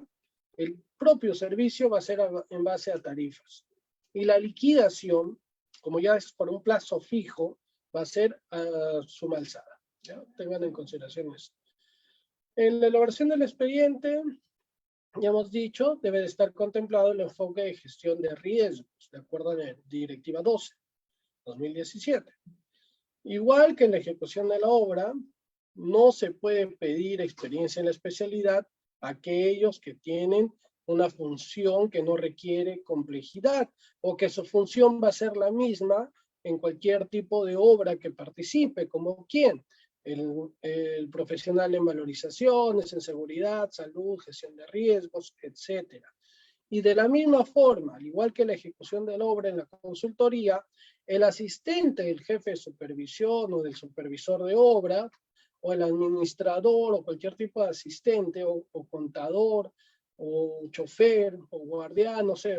el propio servicio va a ser en base a tarifas. Y la liquidación, como ya es por un plazo fijo, va a ser a suma alzada. ¿Ya? Tengan en consideración eso. En la elaboración del expediente, ya hemos dicho, debe de estar contemplado el enfoque de gestión de riesgos, de acuerdo a la Directiva 12, 2017. Igual que en la ejecución de la obra, no se puede pedir experiencia en la especialidad a aquellos que tienen una función que no requiere complejidad o que su función va a ser la misma en cualquier tipo de obra que participe, como quién. El profesional en valorizaciones, en seguridad, salud, gestión de riesgos, etc. Y de la misma forma, al igual que la ejecución de la obra en la consultoría, el asistente del jefe de supervisión o del supervisor de obra, o el administrador o cualquier tipo de asistente o contador o chofer o guardián, no sé,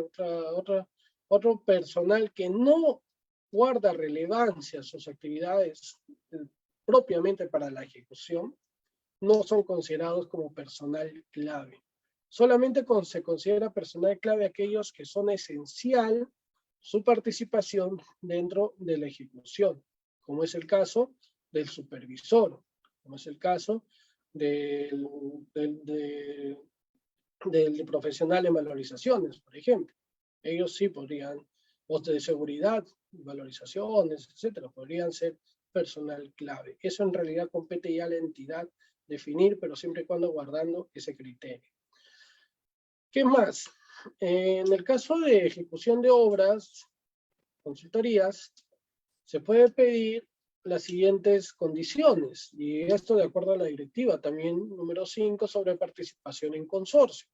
otro personal que no guarda relevancia a sus actividades propiamente para la ejecución, no son considerados como personal clave. Solamente se considera personal clave aquellos que son esencial su participación dentro de la ejecución, como es el caso del supervisor, como es el caso del profesional en valorizaciones, por ejemplo. Ellos sí podrían, o de seguridad, valorizaciones, etcétera, podrían ser personal clave. Eso en realidad compete ya a la entidad definir, pero siempre y cuando guardando ese criterio. ¿Qué más? en el caso de ejecución de obras, consultorías, se puede pedir las siguientes condiciones, y esto de acuerdo a la directiva también número 5 sobre participación en consorcio.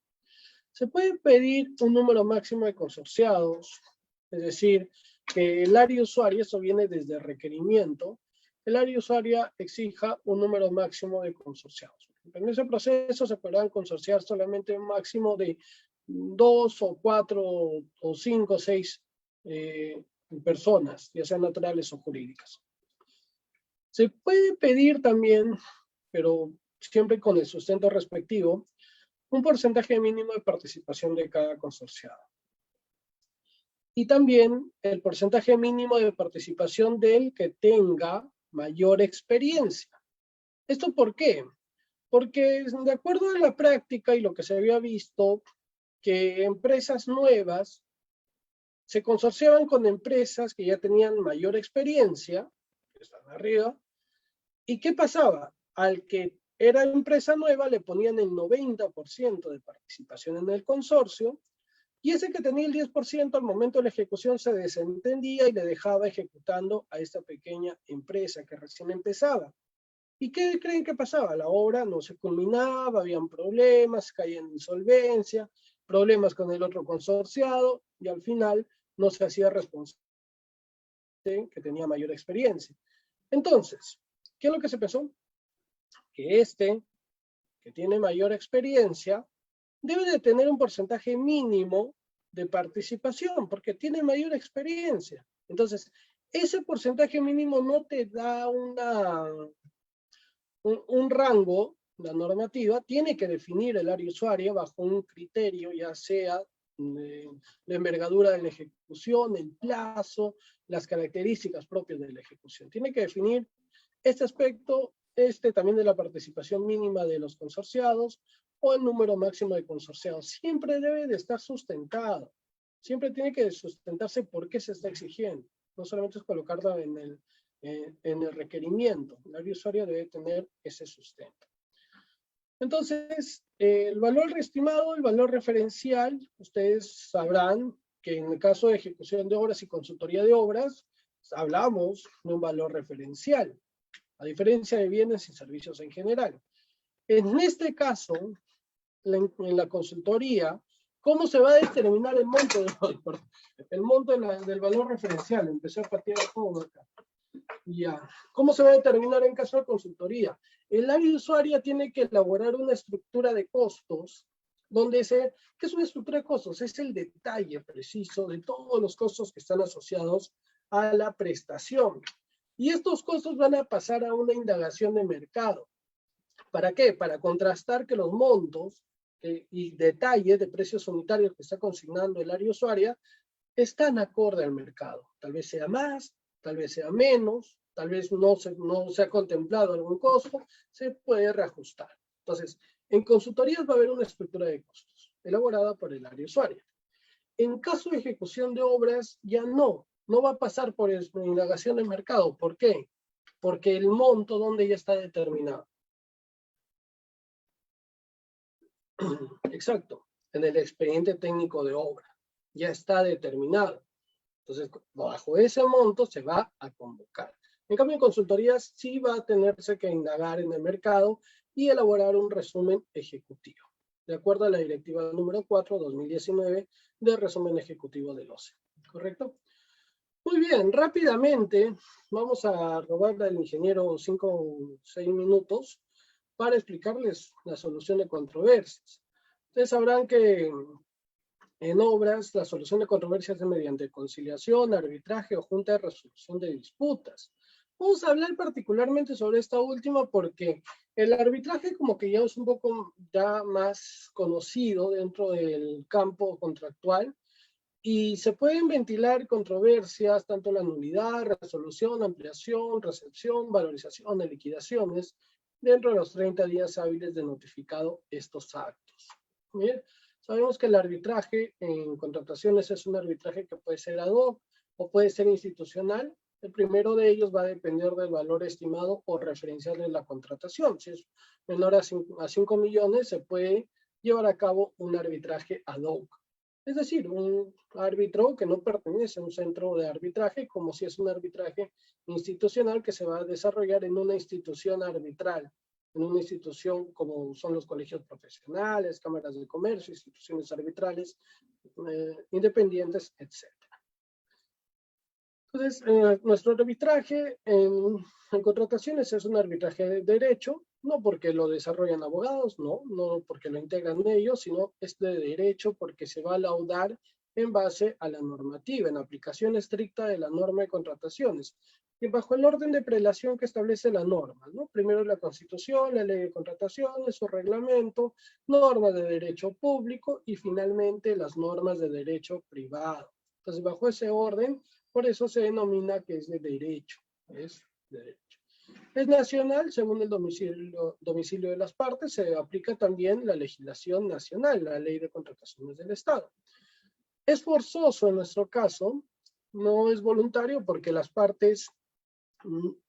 Se puede pedir un número máximo de consorciados, es decir, que el área usuaria, eso viene desde el requerimiento, el área usuaria exija un número máximo de consorciados. En ese proceso se podrán consorciar solamente un máximo de 2 o 4 o 5 o 6 personas, ya sean naturales o jurídicas. Se puede pedir también, pero siempre con el sustento respectivo, un porcentaje mínimo de participación de cada consorciado. Y también el porcentaje mínimo de participación del que tenga mayor experiencia. ¿Esto por qué? Porque de acuerdo a la práctica y lo que se había visto, que empresas nuevas se consorciaban con empresas que ya tenían mayor experiencia, que están arriba, ¿y qué pasaba? Al que era empresa nueva le ponían el 90% de participación en el consorcio, y ese que tenía el 10% al momento de la ejecución se desentendía y le dejaba ejecutando a esta pequeña empresa que recién empezaba. ¿Y qué creen que pasaba? La obra no se culminaba, habían problemas, caía en insolvencia, problemas con el otro consorciado, y al final no se hacía responsable que tenía mayor experiencia. Entonces, ¿qué es lo que se pensó? Que este, que tiene mayor experiencia, debe de tener un porcentaje mínimo de participación, porque tiene mayor experiencia. Entonces, ese porcentaje mínimo no te da un rango, la normativa tiene que definir el área usuaria bajo un criterio, ya sea la envergadura de la ejecución, el plazo, las características propias de la ejecución. Tiene que definir este aspecto, también de la participación mínima de los consorciados o el número máximo de consorciados. Siempre debe de estar sustentado. Siempre tiene que sustentarse por qué se está exigiendo. No solamente es colocarlo en el requerimiento. El área usuaria debe tener ese sustento. Entonces, el valor estimado, el valor referencial, ustedes sabrán que en el caso de ejecución de obras y consultoría de obras, hablamos de un valor referencial, a diferencia de bienes y servicios en general. En este caso, en la consultoría, ¿cómo se va a determinar el monto, del valor referencial? Empecé a patear todo acá. Ya. ¿Cómo se va a determinar en caso de consultoría? El área usuaria tiene que elaborar una estructura de costos, ¿qué es una estructura de costos? Es el detalle preciso de todos los costos que están asociados a la prestación. Y estos costos van a pasar a una indagación de mercado. ¿Para qué? Para contrastar que los montos y detalles de precios unitarios que está consignando el área usuaria están acorde al mercado. Tal vez sea más, tal vez sea menos, tal vez no se ha contemplado algún costo, se puede reajustar. Entonces, en consultorías va a haber una estructura de costos elaborada por el área usuaria. En caso de ejecución de obras, ya no va a pasar por indagación de mercado. ¿Por qué? Porque el monto donde ya está determinado. Exacto, en el expediente técnico de obra ya está determinado. Entonces, bajo ese monto se va a convocar. En cambio, en consultorías sí va a tenerse que indagar en el mercado y elaborar un resumen ejecutivo, de acuerdo a la directiva número 4/2019 de resumen ejecutivo del OCE. ¿Correcto? Muy bien, rápidamente vamos a robarle al ingeniero 5 o 6 minutos para explicarles la solución de controversias. Ustedes sabrán que en obras la solución de controversias es mediante conciliación, arbitraje o junta de resolución de disputas. Vamos a hablar particularmente sobre esta última porque el arbitraje como que ya es un poco ya más conocido dentro del campo contractual y se pueden ventilar controversias tanto en la nulidad, resolución, ampliación, recepción, valorización de liquidaciones dentro de los 30 días hábiles de notificado estos actos. Bien, sabemos que el arbitraje en contrataciones es un arbitraje que puede ser ad hoc o puede ser institucional. El primero de ellos va a depender del valor estimado o referencial de la contratación. Si es menor a 5 millones, se puede llevar a cabo un arbitraje ad hoc. Es decir, un árbitro que no pertenece a un centro de arbitraje, como si es un arbitraje institucional que se va a desarrollar en una institución arbitral, en una institución como son los colegios profesionales, cámaras de comercio, instituciones arbitrales independientes, etc. Entonces, nuestro arbitraje en contrataciones es un arbitraje de derecho, no porque lo desarrollan abogados, no porque lo integran ellos, sino es de derecho porque se va a laudar en base a la normativa, en aplicación estricta de la norma de contrataciones, y bajo el orden de prelación que establece la norma, ¿no? Primero la Constitución, la Ley de Contrataciones, su reglamento, normas de derecho público y finalmente las normas de derecho privado. Entonces, bajo ese orden, por eso se denomina que es de derecho. Es de derecho. Es nacional, según el domicilio de las partes, se aplica también la legislación nacional, la Ley de Contrataciones del Estado. Es forzoso en nuestro caso, no es voluntario porque las partes,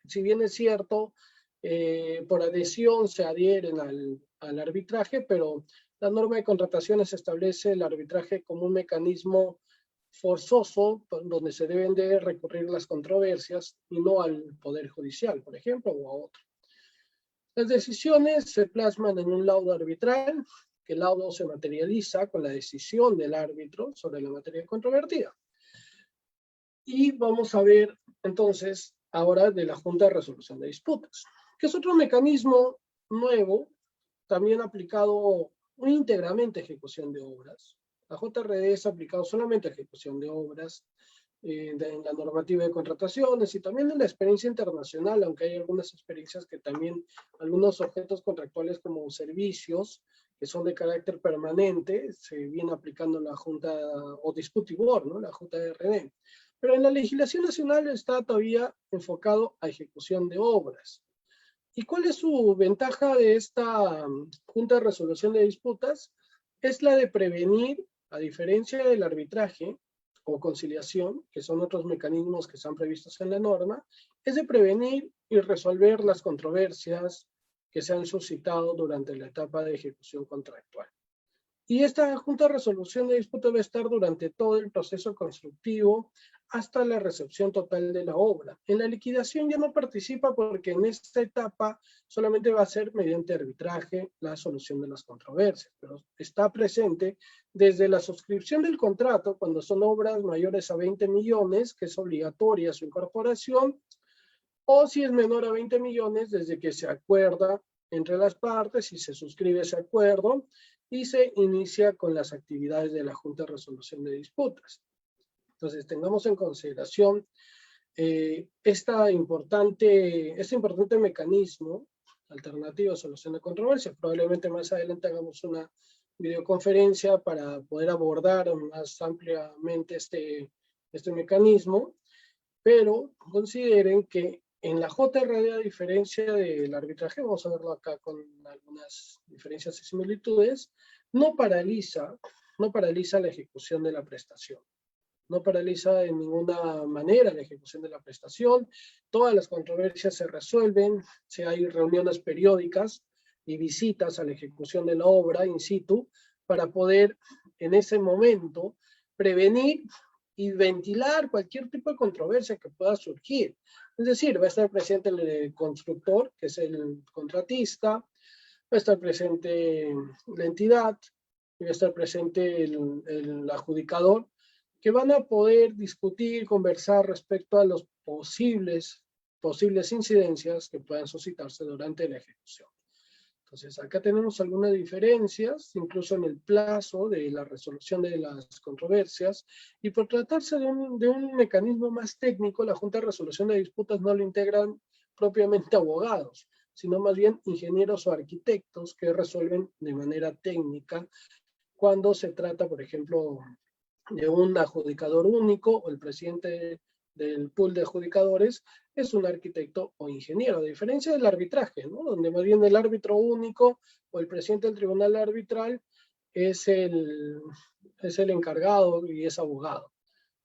si bien es cierto, por adhesión se adhieren al arbitraje, pero la norma de contrataciones establece el arbitraje como un mecanismo forzoso donde se deben de recurrir las controversias y no al Poder Judicial, por ejemplo, o a otro. Las decisiones se plasman en un laudo arbitral, que el laudo se materializa con la decisión del árbitro sobre la materia controvertida. Y vamos a ver entonces ahora de la Junta de Resolución de Disputas, que es otro mecanismo nuevo, también aplicado íntegramente a ejecución de obras. La JRD es aplicado solamente a ejecución de obras, en la normativa de contrataciones y también en la experiencia internacional, aunque hay algunas experiencias que también, algunos objetos contractuales como servicios, que son de carácter permanente, se viene aplicando la Junta, o Dispute Board, ¿no? La JRD. Pero en la legislación nacional está todavía enfocado a ejecución de obras. ¿Y cuál es su ventaja de esta Junta de Resolución de Disputas? Es la de prevenir, a diferencia del arbitraje o conciliación, que son otros mecanismos que están previstos en la norma, es de prevenir y resolver las controversias que se han suscitado durante la etapa de ejecución contractual. Y esta Junta de Resolución de Disputa va a estar durante todo el proceso constructivo hasta la recepción total de la obra. En la liquidación ya no participa porque en esta etapa solamente va a ser mediante arbitraje la solución de las controversias, pero está presente desde la suscripción del contrato, cuando son obras mayores a 20 millones, que es obligatoria su incorporación, o si es menor a 20 millones, desde que se acuerda entre las partes y se suscribe ese acuerdo y se inicia con las actividades de la Junta de Resolución de Disputas. Entonces, tengamos en consideración este importante mecanismo alternativo a solución de controversias. Probablemente más adelante hagamos una videoconferencia para poder abordar más ampliamente este mecanismo, pero consideren que en la JRD, a diferencia del arbitraje, vamos a verlo acá con algunas diferencias y similitudes, no paraliza la ejecución de la prestación. No paraliza de ninguna manera la ejecución de la prestación. Todas las controversias se resuelven, hay reuniones periódicas y visitas a la ejecución de la obra in situ para poder en ese momento prevenir y ventilar cualquier tipo de controversia que pueda surgir. Es decir, va a estar presente el constructor, que es el contratista, va a estar presente la entidad, y va a estar presente el adjudicador, que van a poder discutir, conversar respecto a los posibles incidencias que puedan suscitarse durante la ejecución. Entonces, acá tenemos algunas diferencias, incluso en el plazo de la resolución de las controversias, y por tratarse de un mecanismo más técnico, la Junta de Resolución de Disputas no lo integran propiamente abogados, sino más bien ingenieros o arquitectos que resuelven de manera técnica cuando se trata, por ejemplo, de un adjudicador único o el presidente del pool de adjudicadores es un arquitecto o ingeniero, a diferencia del arbitraje, ¿no? Donde más bien el árbitro único o el presidente del tribunal arbitral es el encargado y es abogado.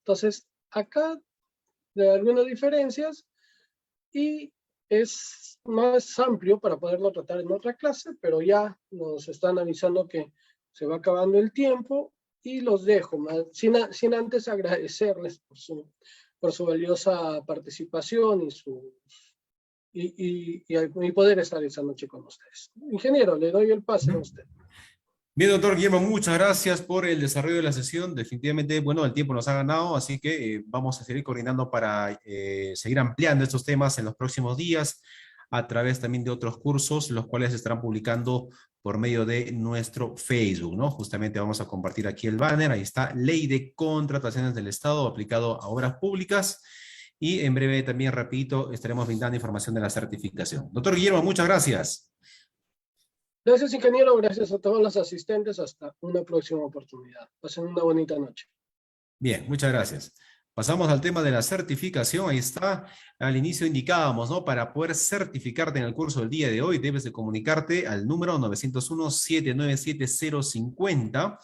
Entonces, acá hay algunas diferencias y es más amplio para poderlo tratar en otra clase, pero ya nos están avisando que se va acabando el tiempo y los dejo, sin antes agradecerles por su valiosa participación y poder estar esta noche con ustedes. Ingeniero, le doy el pase a usted. Bien, doctor Guillermo, muchas gracias por el desarrollo de la sesión. Definitivamente, bueno, el tiempo nos ha ganado, así que vamos a seguir coordinando para seguir ampliando estos temas en los próximos días, a través también de otros cursos, los cuales se estarán publicando por medio de nuestro Facebook, ¿no? Justamente vamos a compartir aquí el banner, ahí está, Ley de Contrataciones del Estado aplicado a obras públicas, y en breve también, rapidito, estaremos brindando información de la certificación. Doctor Guillermo, muchas gracias. Gracias, ingeniero. Gracias a todos los asistentes. Hasta una próxima oportunidad. Pasen una bonita noche. Bien, muchas gracias. Pasamos al tema de la certificación. Ahí está. Al inicio indicábamos, ¿no? Para poder certificarte en el curso del día de hoy, debes de comunicarte al número 901-797-050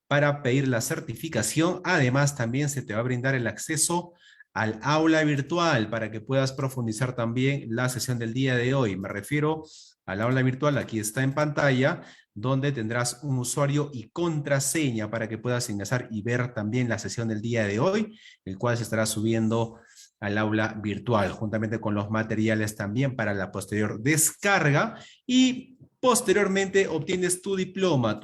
para pedir la certificación. Además, también se te va a brindar el acceso al aula virtual para que puedas profundizar también la sesión del día de hoy. Me refiero al aula virtual, aquí está en pantalla, donde tendrás un usuario y contraseña para que puedas ingresar y ver también la sesión del día de hoy, el cual se estará subiendo al aula virtual, juntamente con los materiales también para la posterior descarga, y posteriormente obtienes tu diploma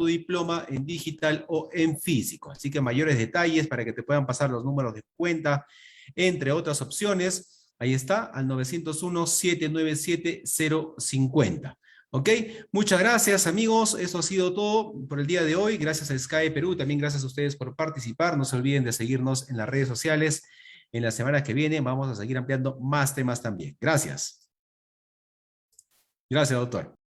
en digital o en físico. Así que mayores detalles para que te puedan pasar los números de cuenta, entre otras opciones, ahí está, al 901-797-050. ¿Ok? Muchas gracias, amigos. Eso ha sido todo por el día de hoy. Gracias a Sky Perú. También gracias a ustedes por participar. No se olviden de seguirnos en las redes sociales. En la semana que viene vamos a seguir ampliando más temas también. Gracias. Gracias, doctor.